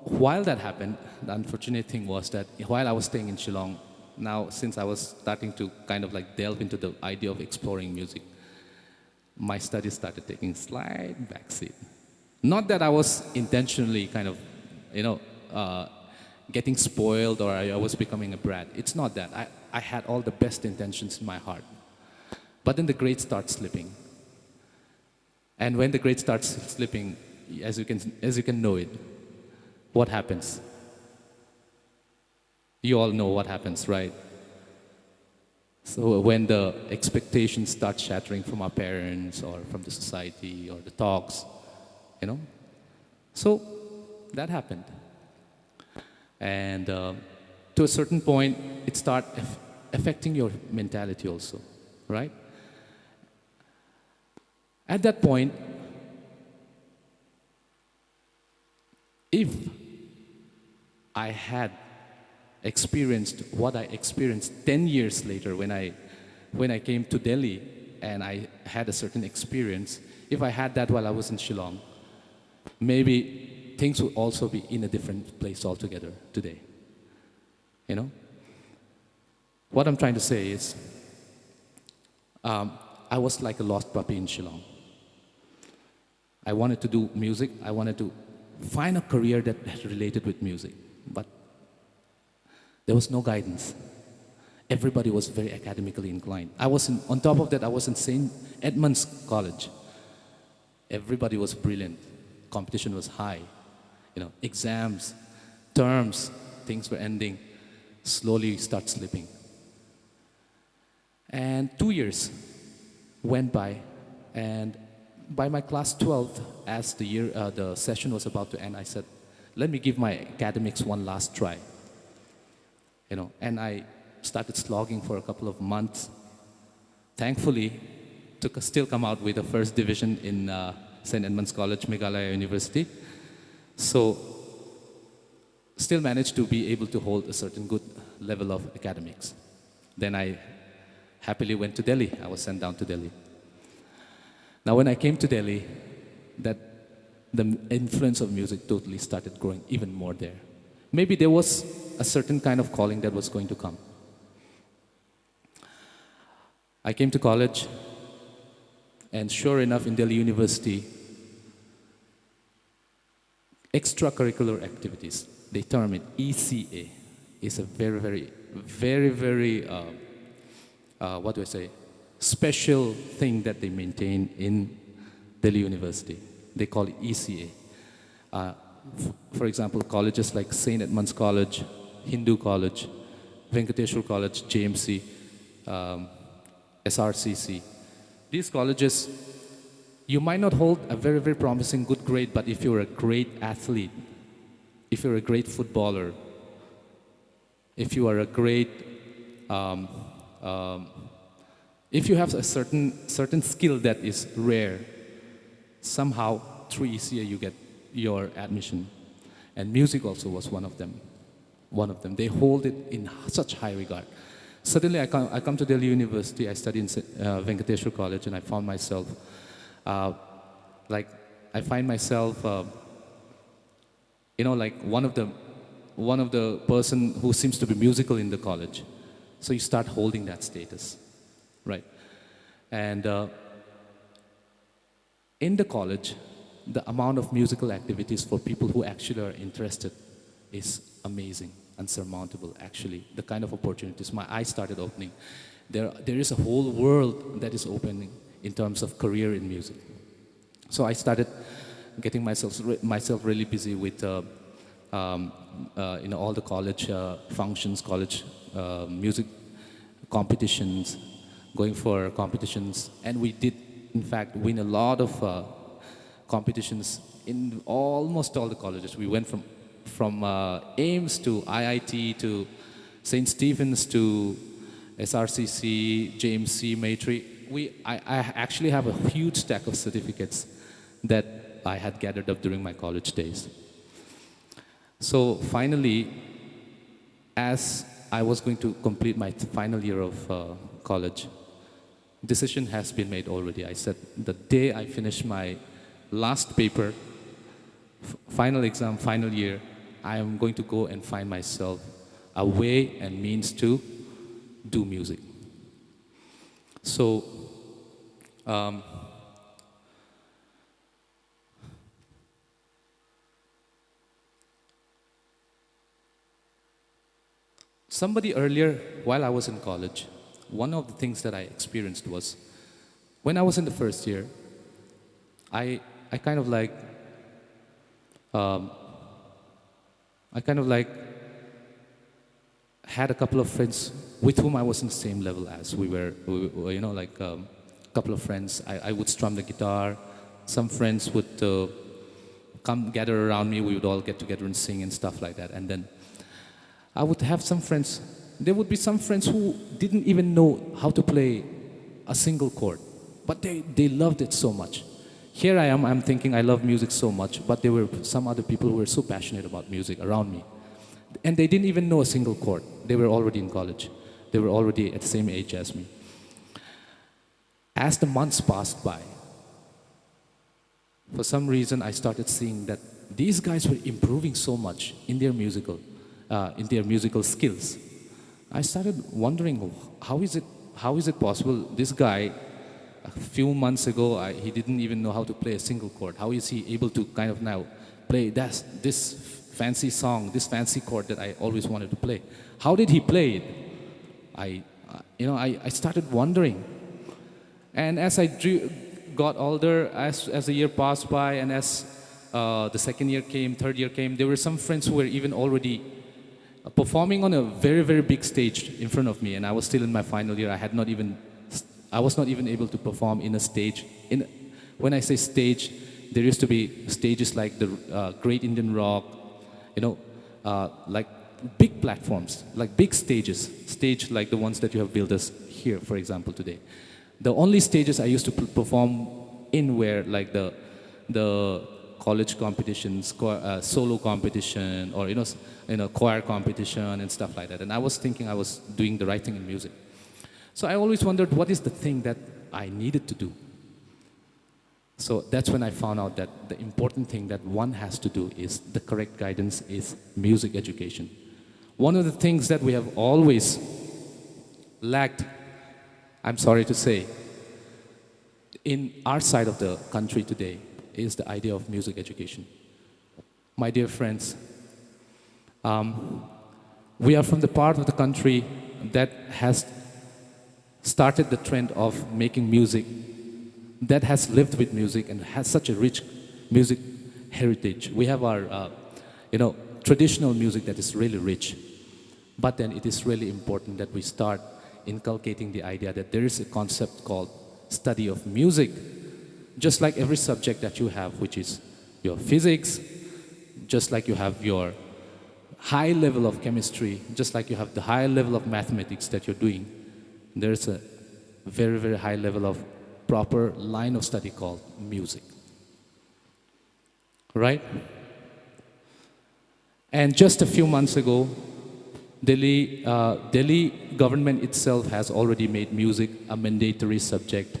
N: While that happened, the unfortunate thing was that while I was staying in Shillong, now since I was starting to kind of like delve into the idea of exploring music, my studies started taking slight backseat. Not that I was intentionally kind of, you know, getting spoiled or I was becoming a brat. It's not that. I had all the best intentions in my heart. But then the grades start slipping. And when the grade starts slipping, as you can know it, what happens? You all know what happens, right? So when the expectations start shattering from our parents or from the society or the talks, you know? So that happened. And to a certain point, it starts affecting your mentality also, right? At that point, if I had experienced what I experienced 10 years later when I came to Delhi and I had a certain experience, if I had that while I was in Shillong, maybe things would also be in a different place altogether today. You know? What I'm trying to say is, I was like a lost puppy in Shillong. I wanted to do music. I wanted to find a career that related with music, but there was no guidance. Everybody was very academically inclined. On top of that, I was in St. Edmund's College. Everybody was brilliant. Competition was high. You know, exams, terms, things were ending. Slowly start slipping. And 2 years went by, and by my class 12th, as the session was about to end, I said, let me give my academics one last try. You know, and I started slogging for a couple of months. Thankfully, still come out with the first division in St. Edmund's College, Meghalaya University. So, still managed to be able to hold a certain good level of academics. Then I happily went to Delhi. I was sent down to Delhi. Now, when I came to Delhi, that the influence of music totally started growing even more there. Maybe there was a certain kind of calling that was going to come. I came to college, and sure enough, in Delhi University, extracurricular activities, they term it ECA, is a very, what do I say, special thing that they maintain in Delhi University. They call it ECA. For example, colleges like St. Edmund's College, Hindu College, Venkateshwar College, JMC, SRCC. These colleges, you might not hold a very promising good grade, but if you're a great athlete, if you're a great footballer, if you are a great, if you have a certain skill that is rare, somehow through ECA you get your admission. And music also was one of them. They hold it in such high regard. Suddenly I come to Delhi University, I study in Venkateshwar College, and I found myself, like one of the person who seems to be musical in the college. So you start holding that status, right? And in the college, the amount of musical activities for people who actually are interested is amazing, unsurmountable, actually. The kind of opportunities, my eyes started opening. There is a whole world that is opening in terms of career in music. So I started getting myself really busy with all the college functions, college music competitions, going for competitions, and we did, in fact, win a lot of competitions in almost all the colleges. We went from AIMS to IIT to St. Stephen's to SRCC, JMC, Maitei. I actually have a huge stack of certificates that I had gathered up during my college days. So finally, as I was going to complete my final year of college, decision has been made already. I said the day I finish my last paper, final exam, final year, I am going to go and find myself a way and means to do music. So, somebody earlier, while I was in college, one of the things that I experienced was, when I was in the first year, I kind of like had a couple of friends with whom I was on the same level as we were, a couple of friends. I would strum the guitar. Some friends would come gather around me. We would all get together and sing and stuff like that. And then I would have some friends. There would be some friends who didn't even know how to play a single chord, but they loved it so much. Here I am, I'm thinking I love music so much, but there were some other people who were so passionate about music around me. And they didn't even know a single chord. They were already in college. They were already at the same age as me. As the months passed by, for some reason I started seeing that these guys were improving so much in their musical skills. I started wondering, how is it possible? This guy, a few months ago, he didn't even know how to play a single chord. How is he able to kind of now play this fancy song, this fancy chord that I always wanted to play? How did he play it? I started wondering. And as I got older, as the year passed by, and as the second year came, third year came, there were some friends who were even already performing on a very big stage in front of me, and I was still in my final year. I was not even able to perform in a stage. When I say stage, there used to be stages like the Great Indian Rock, like big platforms, like big stage like the ones that you have built us here, for example, today. The only stages I used to perform in were like the college competitions, solo competition, or choir competition and stuff like that. And I was thinking I was doing the right thing in music. So I always wondered, what is the thing that I needed to do? So that's when I found out that the important thing that one has to do is the correct guidance is music education. One of the things that we have always lacked, I'm sorry to say, in our side of the country today is the idea of music education. My dear friends, we are from the part of the country that has started the trend of making music, that has lived with music and has such a rich music heritage. We have our, traditional music that is really rich. But then it is really important that we start inculcating the idea that there is a concept called study of music. Just like every subject that you have, which is your physics, just like you have your high level of chemistry, just like you have the high level of mathematics that you're doing, there's a very, very high level of proper line of study called music. Right? And just a few months ago, Delhi government itself has already made music a mandatory subject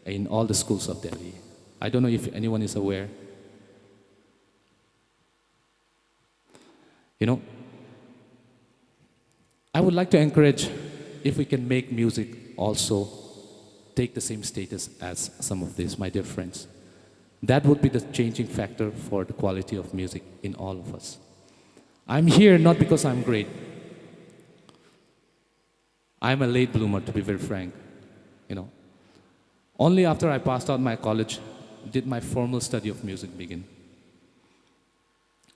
N: in all the schools of Delhi. I don't know if anyone is aware. I would like to encourage if we can make music also take the same status as some of these, my dear friends. That would be the changing factor for the quality of music in all of us. I'm here not because I'm great. I'm a late bloomer, to be very frank. Only after I passed out my college did my formal study of music begin.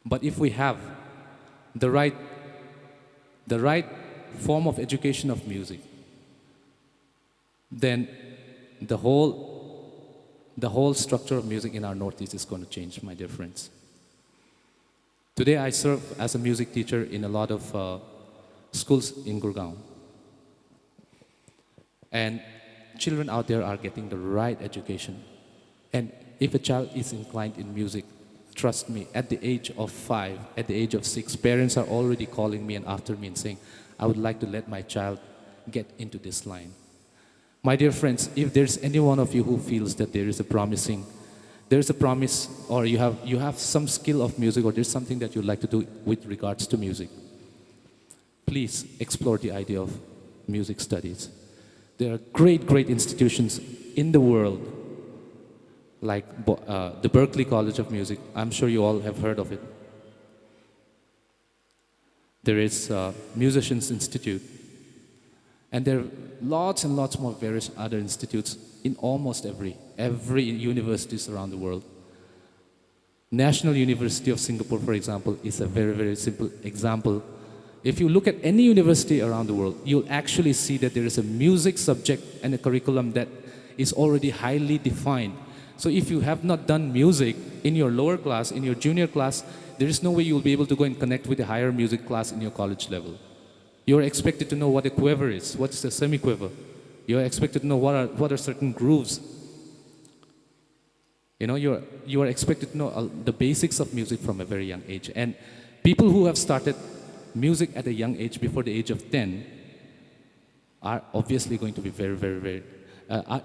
N: But if we have the right form of education of music, then the whole structure of music in our Northeast is going to change, my dear friends. Today I serve as a music teacher in a lot of schools in Gurgaon. And children out there are getting the right education. And if a child is inclined in music, trust me, at the age of 5, at the age of 6, parents are already calling me and after me and saying, I would like to let my child get into this line. My dear friends, if there's any one of you who feels that there's a promise, or you have some skill of music, or there's something that you'd like to do with regards to music, please explore the idea of music studies. There are great, great institutions in the world, like the Berklee College of Music. I'm sure you all have heard of it. There is Musicians Institute. And there are lots and lots more various other institutes in almost every universities around the world. National University of Singapore, for example, is a very, very simple example. If you look at any university around the world, you'll actually see that there is a music subject and a curriculum that is already highly defined. So if you have not done music in your lower class, in your junior class, there is no way you'll be able to go and connect with a higher music class in your college level. You're expected to know what a quiver is, what's a semi-quiver. You're expected to know what are certain grooves. You are expected to know the basics of music from a very young age. And people who have started music at a young age, before the age of 10, are obviously going to be very, very, very...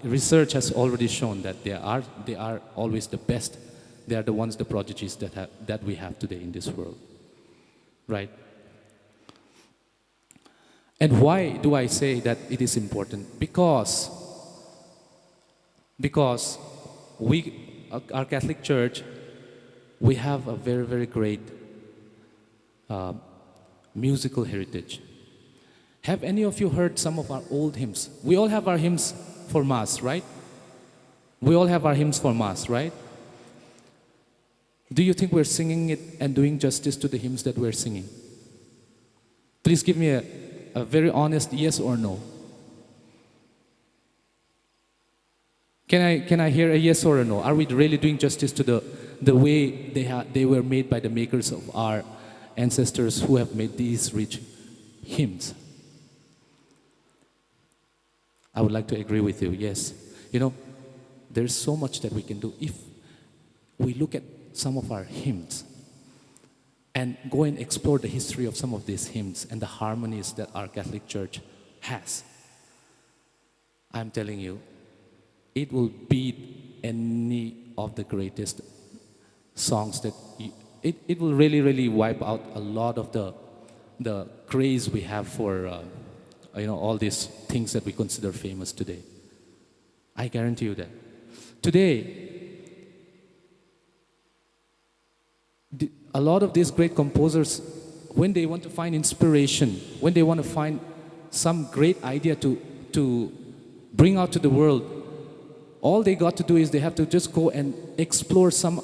N: research has already shown that they are always the best. They are the ones, the prodigies that we have today in this world. Right? And why do I say that it is important? Because our Catholic Church, we have a very, very great musical heritage. Have any of you heard some of our old hymns? We all have our hymns for Mass, right? We all have our hymns for Mass, right? Do you think we're singing it and doing justice to the hymns that we're singing? Please give me a very honest yes or no. Can I hear a yes or a no? Are we really doing justice to the way they were made by the makers of our ancestors who have made these rich hymns? I would like to agree with you, yes. There's so much that we can do if we look at some of our hymns and go and explore the history of some of these hymns and the harmonies that our Catholic Church has. I'm telling you, it will beat any of the greatest songs that it will really, really wipe out a lot of the craze we have for all these things that we consider famous today. I guarantee you that. Today, a lot of these great composers, when they want to find inspiration, when they want to find some great idea to bring out to the world, all they got to do is they have to just go and explore some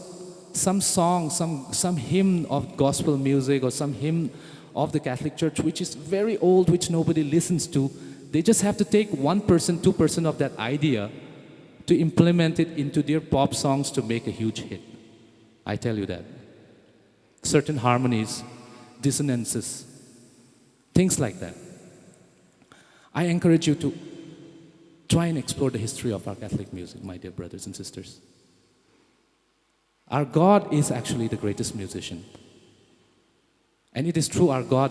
N: song, some hymn of gospel music or some hymn of the Catholic Church, which is very old, which nobody listens to. They just have to take 1%, 2% of that idea to implement it into their pop songs to make a huge hit. I tell you that. Certain harmonies, dissonances, things like that. I encourage you to try and explore the history of our Catholic music, my dear brothers and sisters. Our God is actually the greatest musician. And it is through our God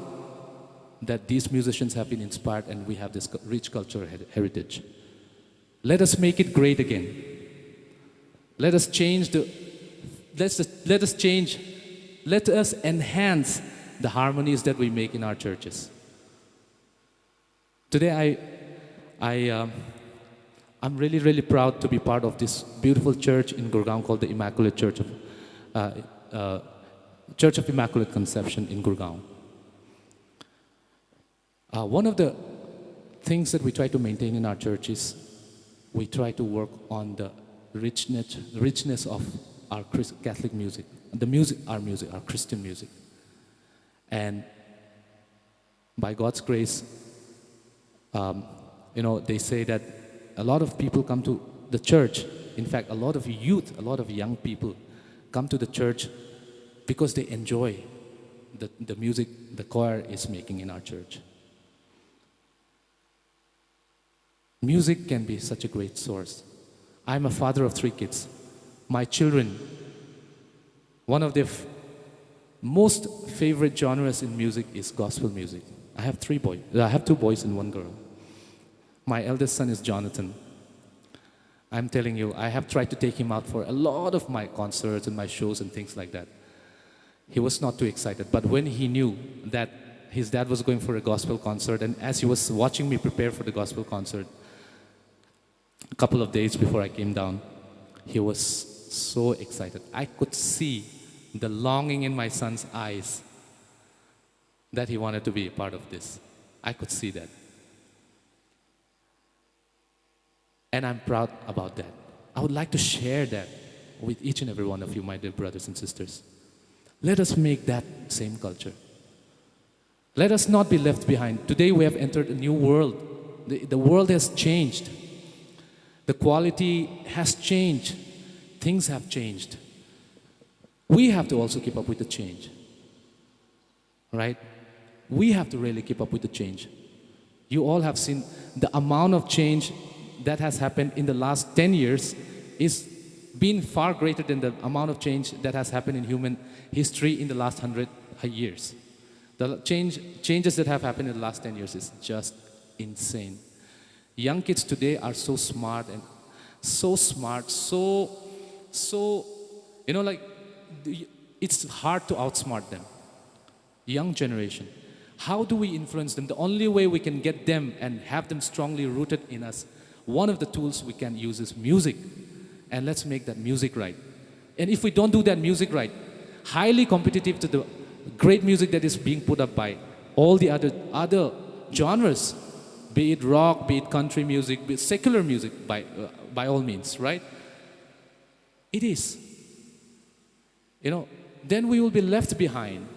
N: that these musicians have been inspired and we have this rich cultural heritage. Let us make it great again. Let us enhance the harmonies that we make in our churches. Today I'm really, really proud to be part of this beautiful church in Gurgaon called the Immaculate Church of Immaculate Conception in Gurgaon. One of the things that we try to maintain in our church is we try to work on the richness of our Catholic music, our Christian music. And by God's grace, they say that a lot of people come to the church. In fact, a lot of youth, a lot of young people come to the church because they enjoy the music the choir is making in our church. Music can be such a great source. I'm a father of 3 kids. My children, one of their most favorite genres in music is gospel music. I have 2 boys and 1 girl. My eldest son is Jonathan. I'm telling you, I have tried to take him out for a lot of my concerts and my shows and things like that. He was not too excited, but when he knew that his dad was going for a gospel concert, and as he was watching me prepare for the gospel concert, a couple of days before I came down, he was so excited. I could see the longing in my son's eyes that he wanted to be a part of this. I could see that. And I'm proud about that. I would like to share that with each and every one of you, my dear brothers and sisters. Let us make that same culture. Let us not be left behind. Today we have entered a new world. The world has changed. The quality has changed. Things have changed. We have to also keep up with the change. Right? We have to really keep up with the change. You all have seen the amount of change that has happened in the last 10 years is been far greater than the amount of change that has happened in human history in the last 100 years. The changes that have happened in the last 10 years is just insane. Young kids today are so smart, it's hard to outsmart them. Young generation. How do we influence them? The only way we can get them and have them strongly rooted in us, one of the tools we can use is music. And let's make that music right. And if we don't do that music right, highly competitive to the great music that is being put up by all the other genres, be it rock, be it country music, be it secular music, by all means, right? It is. Then we will be left behind.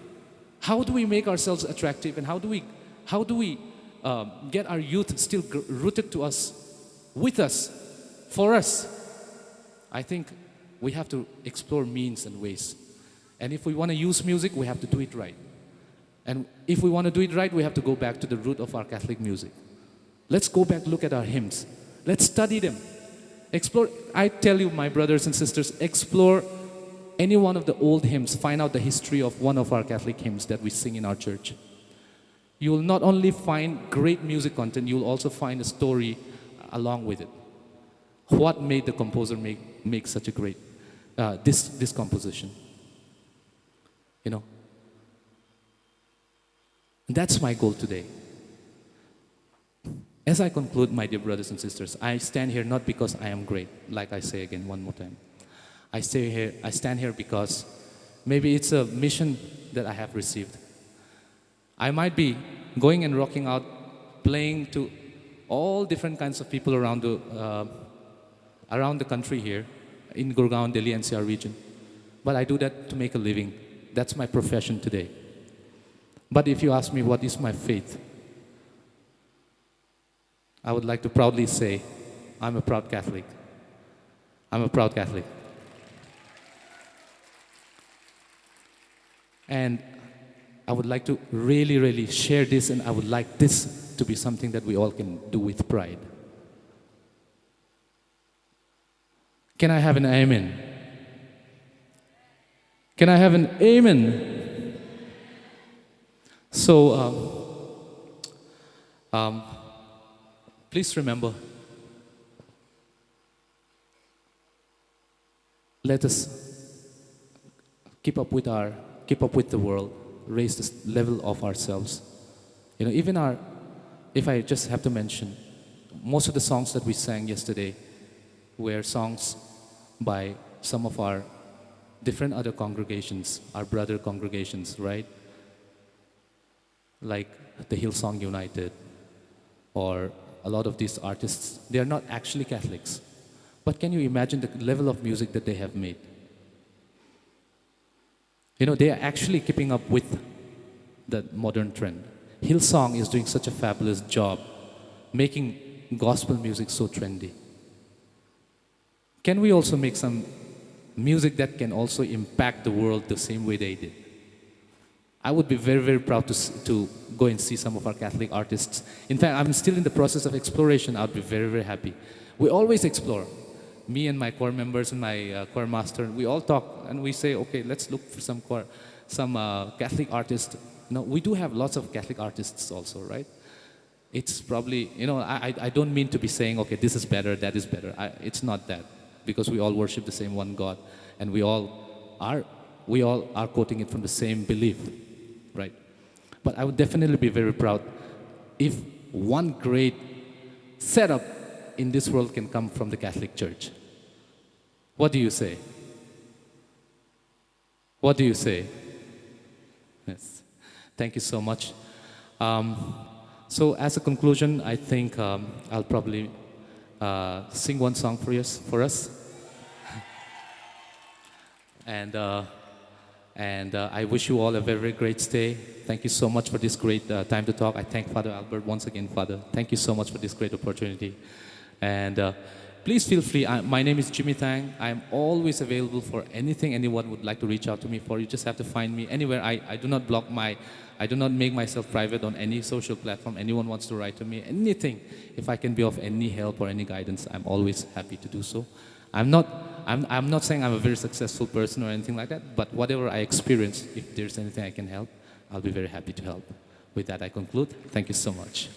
N: How do we make ourselves attractive, and how do we get our youth still rooted to us, with us, for us? I think we have to explore means and ways. And if we want to use music, we have to do it right. And if we want to do it right, we have to go back to the root of our Catholic music. Let's go back, look at our hymns. Let's study them. Explore. I tell you, my brothers and sisters, explore any one of the old hymns. Find out the history of one of our Catholic hymns that we sing in our church. You will not only find great music content, you will also find a story along with it. what made the composer make such a great, this composition. You know, that's my goal today. As I conclude, my dear brothers and sisters, I stand here not because I am great, like I say again one more time. I stand here because maybe it's a mission that I have received. I might be going and rocking out, playing to all different kinds of people around the country here, in Gurgaon, Delhi, NCR region. But I do that to make a living. That's my profession today. But if you ask me what is my faith, I would like to proudly say, I'm a proud Catholic. I'm a proud Catholic. And I would like to really, really share this, and I would like this to be something that we all can do with pride. Can I have an amen? Can I have an amen? So, please remember, let us keep up with the world, raise the level of ourselves. You know, even if I just have to mention, most of the songs that we sang yesterday were songs by some of our different other congregations, our brother congregations, right? Like the Hillsong United, or a lot of these artists, they are not actually Catholics. But can you imagine the level of music that they have made? You know, they are actually keeping up with the modern trend. Hillsong is doing such a fabulous job making gospel music so trendy. Can we also make some music that can also impact the world the same way they did? I would be very, very proud to go and see some of our Catholic artists. In fact, I'm still in the process of exploration. I'd be very, very happy. We always explore. Me and my choir members and my choir master, we all talk and we say, okay, let's look for some Catholic artists. No, we do have lots of Catholic artists also, right? It's probably, you know, I don't mean to be saying, okay, this is better, that is better. It's not that, because we all worship the same one God, and we all are quoting it from the same belief, right? But I would definitely be very proud if one great setup in this world can come from the Catholic Church. What do you say? What do you say? Yes. Thank you so much. So as a conclusion, I think I'll probably sing one song for us. And I wish you all a very, very great stay. Thank you so much for this great time to talk. I thank Father Albert once again, Father. Thank you so much for this great opportunity. And please feel free. My name is Jimmy Tang. I'm always available for anything anyone would like to reach out to me for. You just have to find me anywhere. I do not I do not make myself private on any social platform. Anyone wants to write to me, anything. If I can be of any help or any guidance, I'm always happy to do so. I'm not saying I'm a very successful person or anything like that, but whatever I experience, if there's anything I can help, I'll be very happy to help. With that, I conclude. Thank you so much.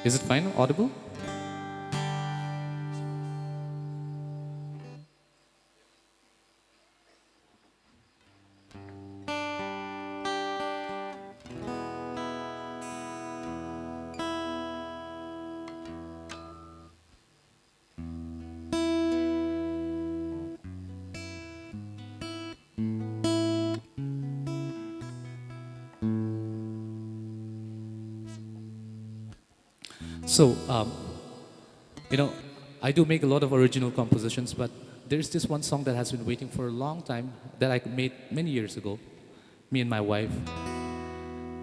N: Is it fine? Audible? So, you know, I do make a lot of original compositions, but there's this one song that has been waiting for a long time that I made many years ago. Me and my wife.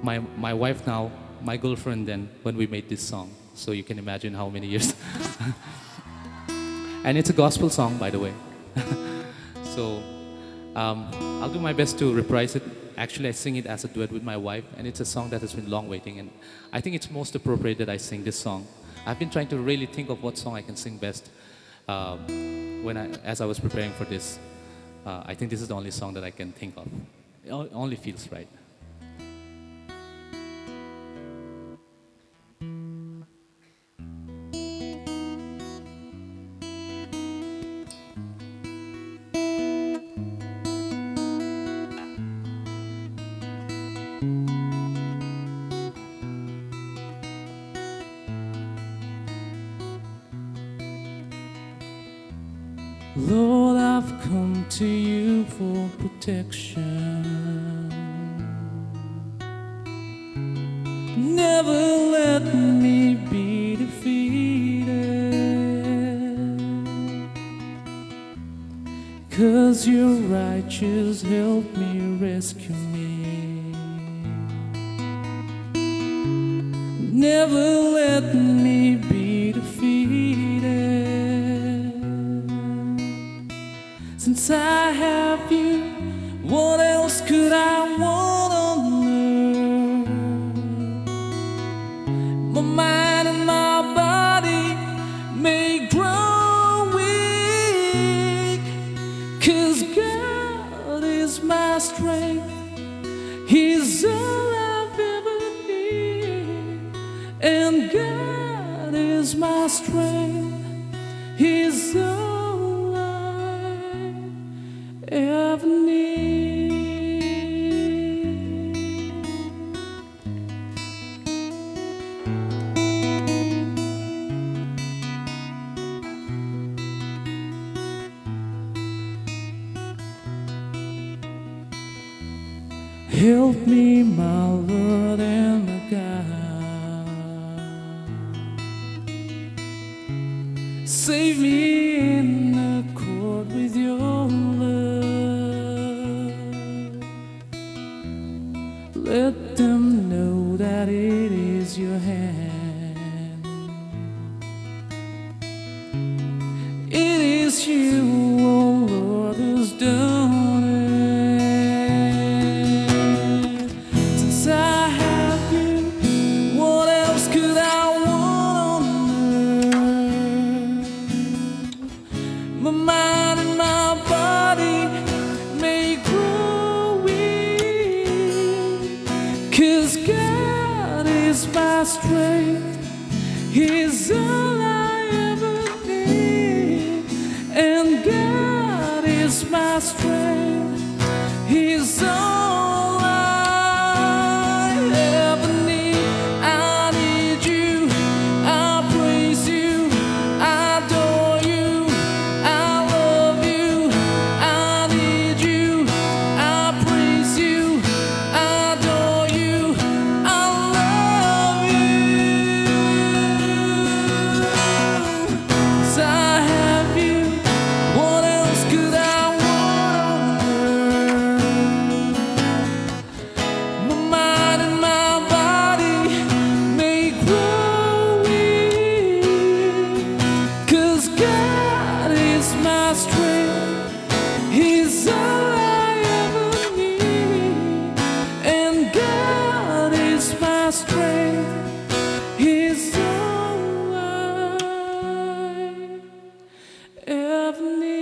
N: My wife now, my girlfriend then, when we made this song. So you can imagine how many years. And it's a gospel song, by the way. So I'll do my best to reprise it. Actually, I sing it as a duet with my wife, and it's a song that has been long waiting. And I think it's most appropriate that I sing this song. I've been trying to really think of what song I can sing best as I was preparing for this. I think this is the only song that I can think of. It only feels right.
O: Lord, I've come to you for protection. Never let me be defeated, 'cause your righteous help me rescue me. Never let me be defeated. Since I have you, what else could I want on earth? My mind and my body may grow weak, 'cause God is my strength. He's all I've ever needed. And God is my strength. He's all I ever need. Help me, my Lord and my God. Save me in accord with your love. Let them know that it is your hand. It is you, oh Lord, who's done it. Since I have you, what else could I want on earth? My mind and my body may grow weak, 'cause God is my strength. He's all I ever need. And God is my strength. He's all I ever need. I need you. I praise you. I adore you. I love you. I need you. I praise you. I adore you. I love you. 'Cause I have you. What else could I want on earth? My mind and my body may grow weak, 'cause God is my strength. He's all I ever need. And God is my strength. He's all I ever need.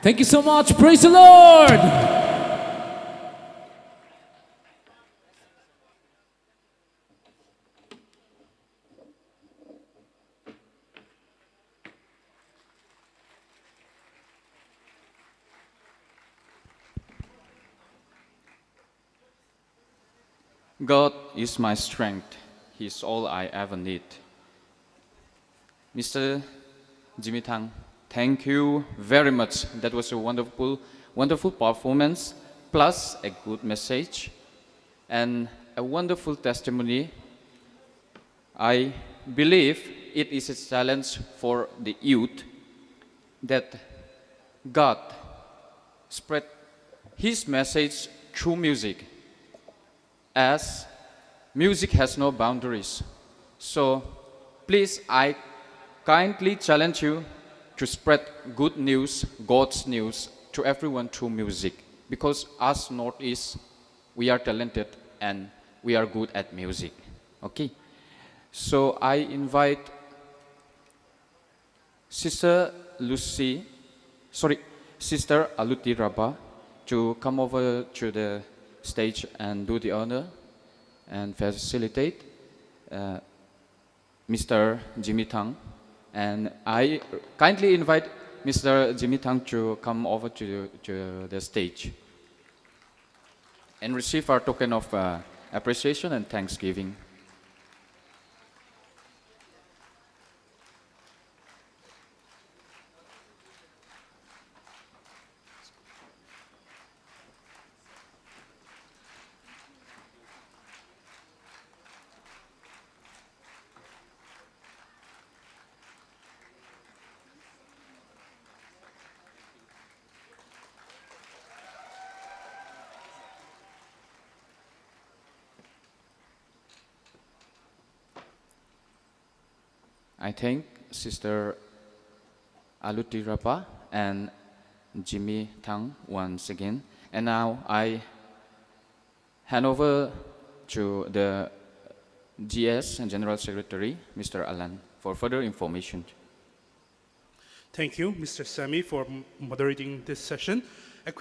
N: Thank you so much. Praise the Lord.
M: God is my strength. He is all I ever need. Mr. Jimmy Tang, thank you very much. That was a wonderful performance, plus a good message and a wonderful testimony. I believe it is a challenge for the youth that God spread His message through music, as music has no boundaries. So please, I kindly challenge you to spread good news, God's news, to everyone through music. Because us Northeast, we are talented and we are good at music. Okay? So I invite Sister Aluti Rabba to come over to the stage and do the honor and facilitate Mr. Jimmy Tang. And I kindly invite Mr. Jimmy Tang to come over to the stage and receive our token of appreciation and thanksgiving. I thank Sister Aluti Rapa and Jimmy Tang once again. And now I hand over to the GS and General Secretary, Mr. Alan, for further information.
P: Thank you, Mr. Sami, for moderating this session.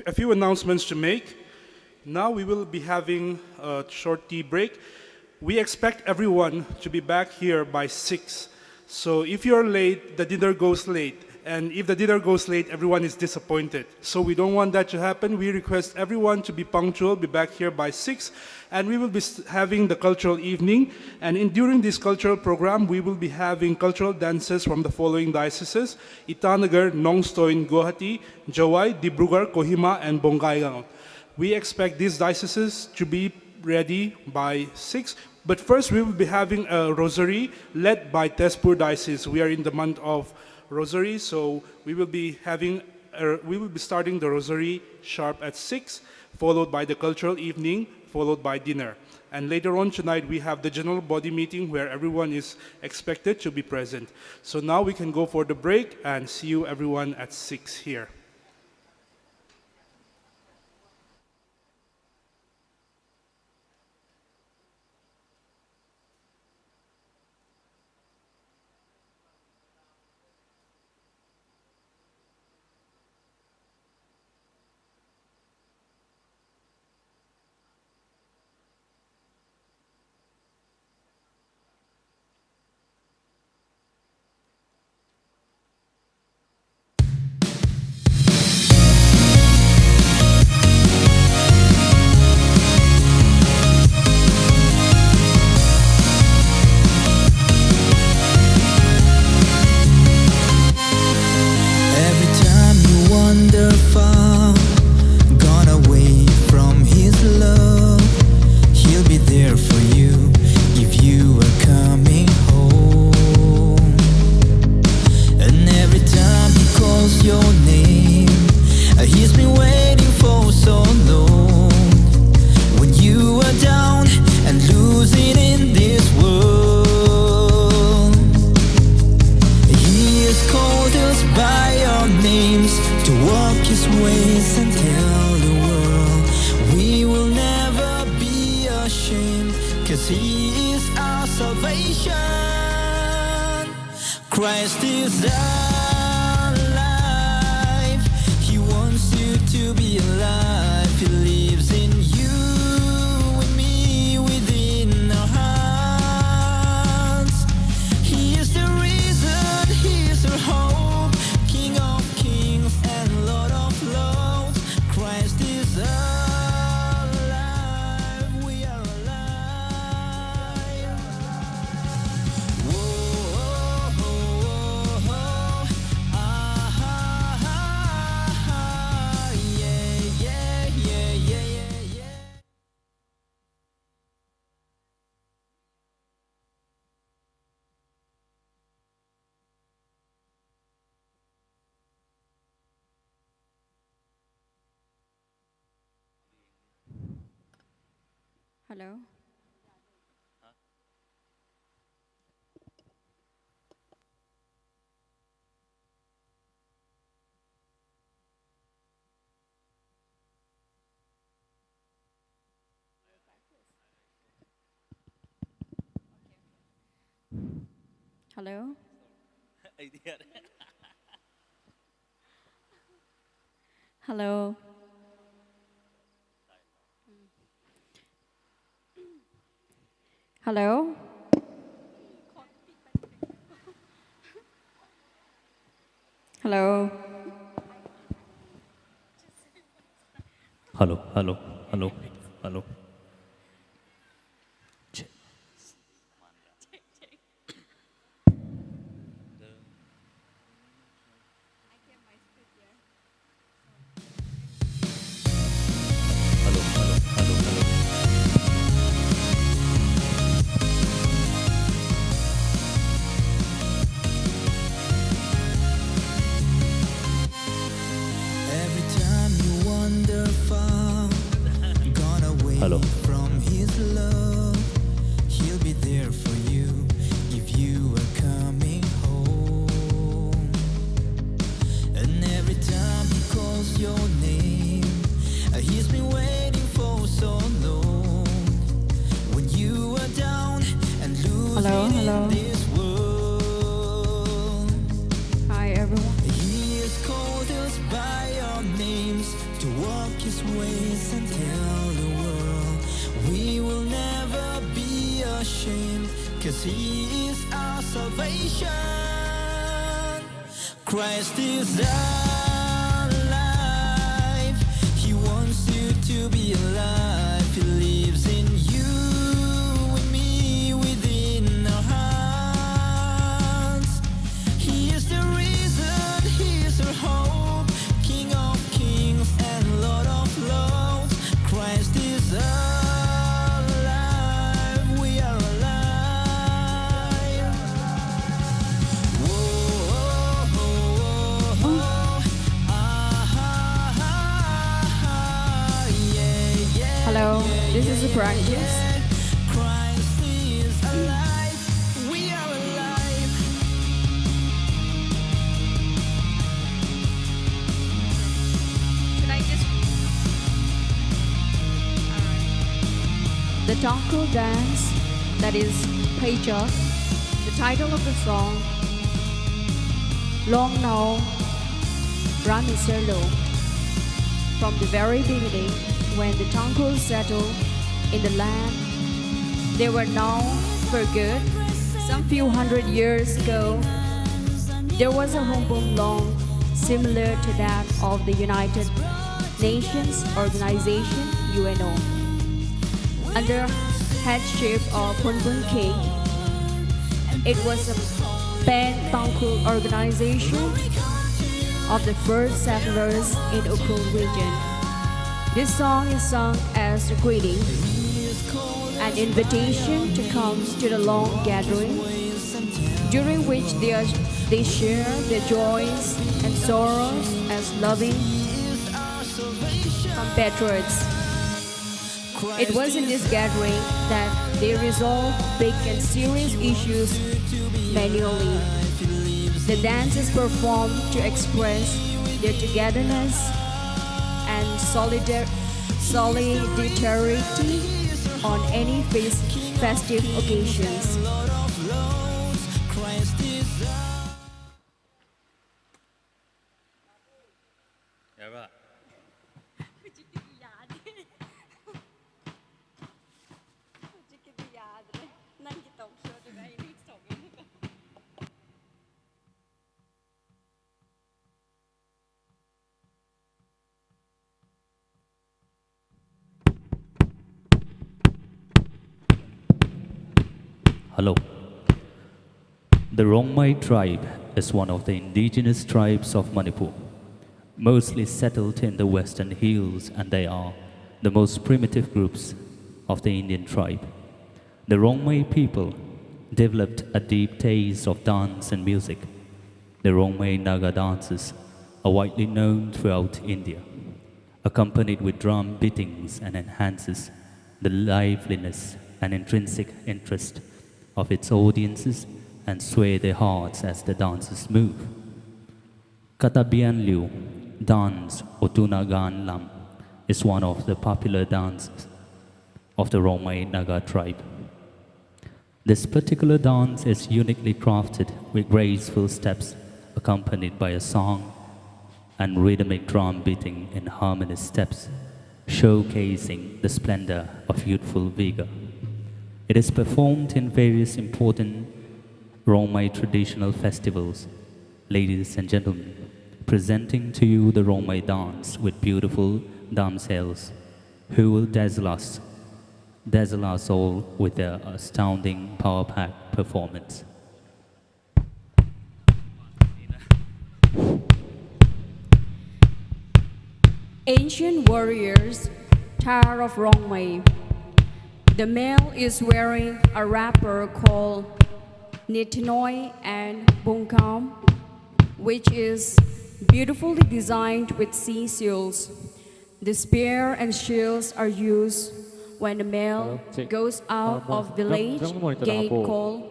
P: A few announcements to make. Now we will be having a short tea break. We expect everyone to be back here by 6. So if you're late, the dinner goes late. And if the dinner goes late, everyone is disappointed. So we don't want that to happen. We request everyone to be punctual, be back here by 6. And we will be having the cultural evening. And during this cultural program, we will be having cultural dances from the following dioceses: Itanagar, Nongstoin, Guwahati, Jawai, Dibrugarh, Kohima, and Bongaigaon. We expect these dioceses to be ready by 6. But first, we will be having a rosary led by Tezpur Diocese. We are in the month of Rosary, so we will be starting the rosary sharp at 6, followed by the cultural evening, followed by dinner. And later on tonight, we have the general body meeting where everyone is expected to be present. So now we can go for the break and see you everyone at 6 here.
A: Christ is alive. He wants you to be alive. He lives in you and me within our hearts. He is the reason, He is our hope, King of kings and Lord of lords. Christ is alive. We are alive.
Q: Hello. Hello. Hello. Hello. Hello.
R: Hello, hello, hello, hello. Check. Hello, hello, hello, hello.
A: Every time you wander far, gone away
R: Hello.
A: from his love, he'll be there for you if you are coming home. And every time he calls your name, he's been waiting for so long. When you are down and losing
Q: Hello.
A: in this world,
Q: Hi, everyone.
A: he has called us by our names to walk his ways and tell the world we will never be ashamed, 'cause he is our salvation. Christ is alive. He wants you to be alive. He lives in you and me within our hearts. He is the reason, he is our hope, King of kings and Lord of lords. Christ is alive, we are alive. Whoa, whoa, whoa, yeah, yeah.
Q: Hello. This is the practice.
A: Christ is alive, we are alive.
Q: Should I just? The Tangkul dance, that is Pajak, the title of the song, Long Now, Rami Serlo. From the very beginning, when the Tangkul settled in the land, they were known for good. Some few hundred years ago, there was a Humbung Long similar to that of the United Nations Organization, UNO. Under headship of Hunbun King, it was a pan-Tangkul organization of the first settlers in Ukhrul region. This song is sung as a greeting, an invitation to come to the long gathering, during which they share their joys and sorrows as loving compatriots. It was in this gathering that they resolved big and serious issues manually. The dance is performed to express their togetherness and solidarity on any festive occasions.
R: Hello. The Rongmei tribe is one of the indigenous tribes of Manipur, mostly settled in the western hills, and they are the most primitive groups of the Indian tribe. The Rongmei people developed a deep taste of dance and music. The Rongmei Naga dances are widely known throughout India, accompanied with drum beatings and enhances the liveliness and intrinsic interest of its audiences and sway their hearts as the dancers move. Katabian Liu, dance Otunagan Lam, is one of the popular dances of the Rongmei Naga tribe. This particular dance is uniquely crafted with graceful steps accompanied by a song and rhythmic drum beating in harmonious steps, showcasing the splendor of youthful vigor. It is performed in various important Rongmei traditional festivals. Ladies and gentlemen, presenting to you the Rongmei dance with beautiful damsels who will dazzle us all with their astounding power-packed performance.
Q: Ancient warriors, Tower of Rongmei. The male is wearing a wrapper called Nitinoi and Bungkam, which is beautifully designed with sea seals. The spear and shields are used when the male goes out of village gate called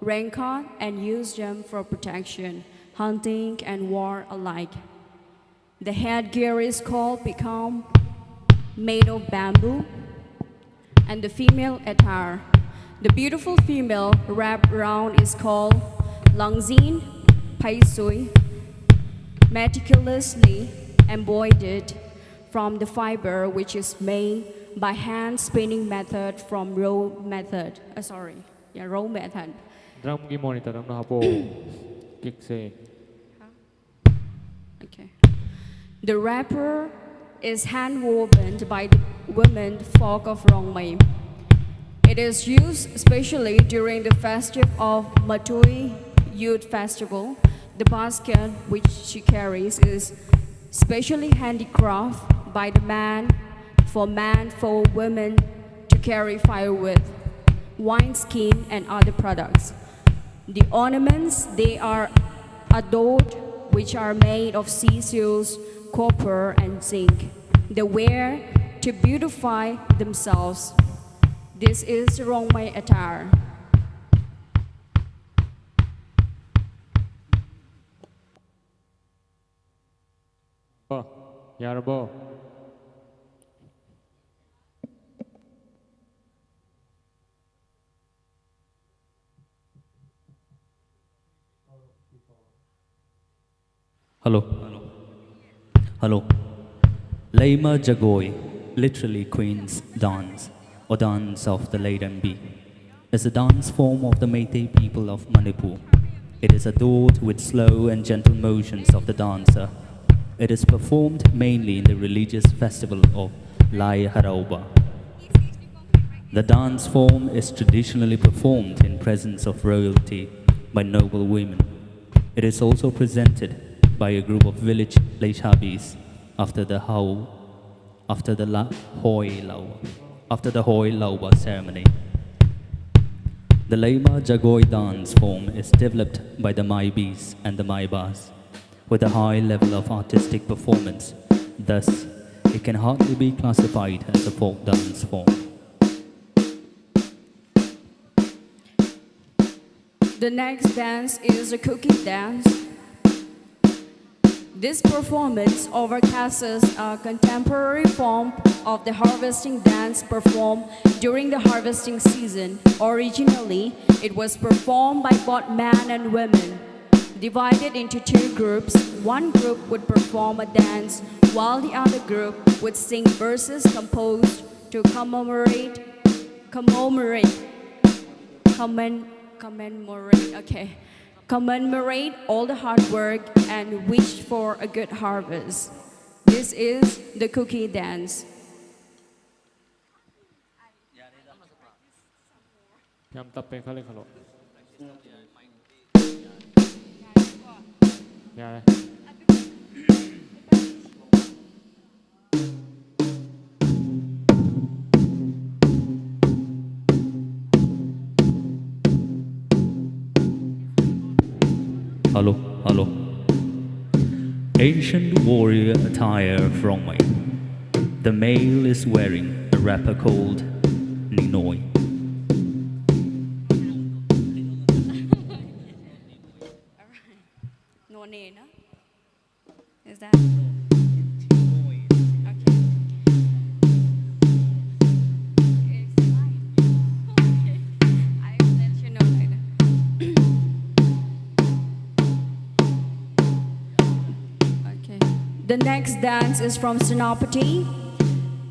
Q: Rancot and use them for protection, hunting and war alike. The headgear is called Pikam, made of bamboo, and the female attire. The beautiful female wrapped around is called Langzin Paisui, meticulously embroidered from the fiber which is made by hand spinning method from row method. Row method. Okay. The wrapper is hand woven by the women folk of Rongmei. It is used especially during the festive of Maitei Youth Festival. The basket which she carries is specially handicrafted by the man for women to carry firewood, wineskin, and other products. The ornaments they are adorned, which are made of sea seals, copper, and zinc. They wear to beautify themselves. This is Rongmei attire.
S: Yarabo.
R: Hello. Hello. Laima Jagoi, literally Queen's Dance, or Dance of the Laden Bee, is a dance form of the Maitei people of Manipur. It is adored with slow and gentle motions of the dancer. It is performed mainly in the religious festival of Lai Harauba. The dance form is traditionally performed in presence of royalty by noble women. It is also presented by a group of village Leishabis after the Hoi Lauba ceremony. The Laima Jagoi dance form is developed by the Maibis and the Maibas with a high level of artistic performance. Thus, it can hardly be classified as a folk dance form.
Q: The next dance is a cookie dance. This performance overcasts a contemporary form of the harvesting dance performed during the harvesting season. Originally, it was performed by both men and women. Divided into two groups, one group would perform a dance while the other group would sing verses composed to commemorate all the hard work and wish for a good harvest. This is the cookie dance.
R: Hello, hello. Ancient warrior attire from Rongmei. The male is wearing a wrapper called Noi.
Q: No name, no? Is that? Okay. I will let you know later. Okay. The next dance is from Senapati,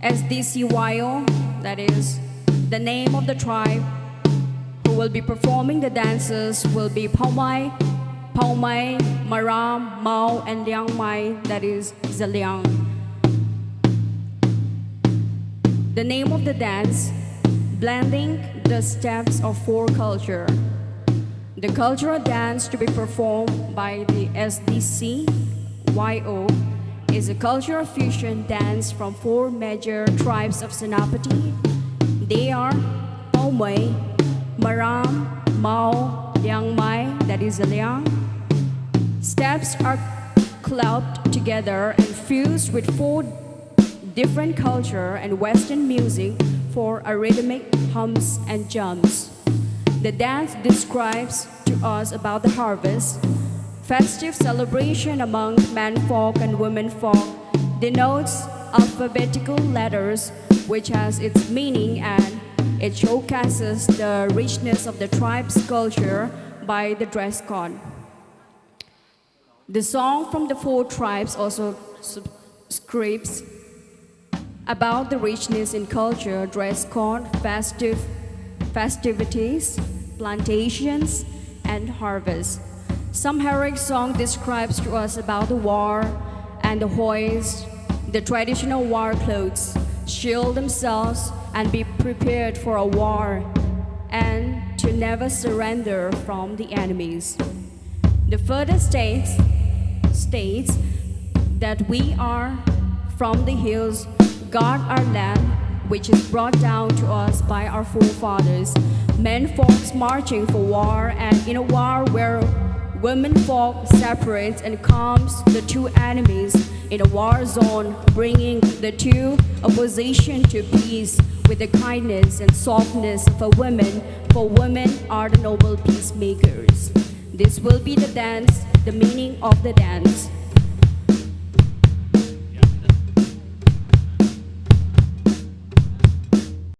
Q: SDCYO, that is the name of the tribe. Who will be performing the dances will be Paumai, Maram, Mao, and Liang Mai, that is Zaliang. The name of the dance, blending the steps of four culture. The cultural dance to be performed by the SDCYO is a cultural fusion dance from four major tribes of Senapati. They are Paumai, Maram, Mao, Liang Mai, that is Zaliang. Steps are clubbed together and fused with four different culture and Western music for a rhythmic hums and jumps. The dance describes to us about the harvest, festive celebration among men-folk and women-folk, denotes alphabetical letters which has its meaning, and it showcases the richness of the tribe's culture by the dress code. The song from the four tribes also scripts about the richness in culture, dress code, festivities, plantations, and harvest. Some heroic song describes to us about the war and the hoist, the traditional war clothes, shield themselves and be prepared for a war, and to never surrender from the enemies. The further states that we are from the hills, guard our land, which is brought down to us by our forefathers. Men folks marching for war, and in a war where women folk separates and calms the two enemies in a war zone, bringing the two opposition to peace with the kindness and softness of a woman, for women are the noble peacemakers. This will be the dance, the meaning of the dance.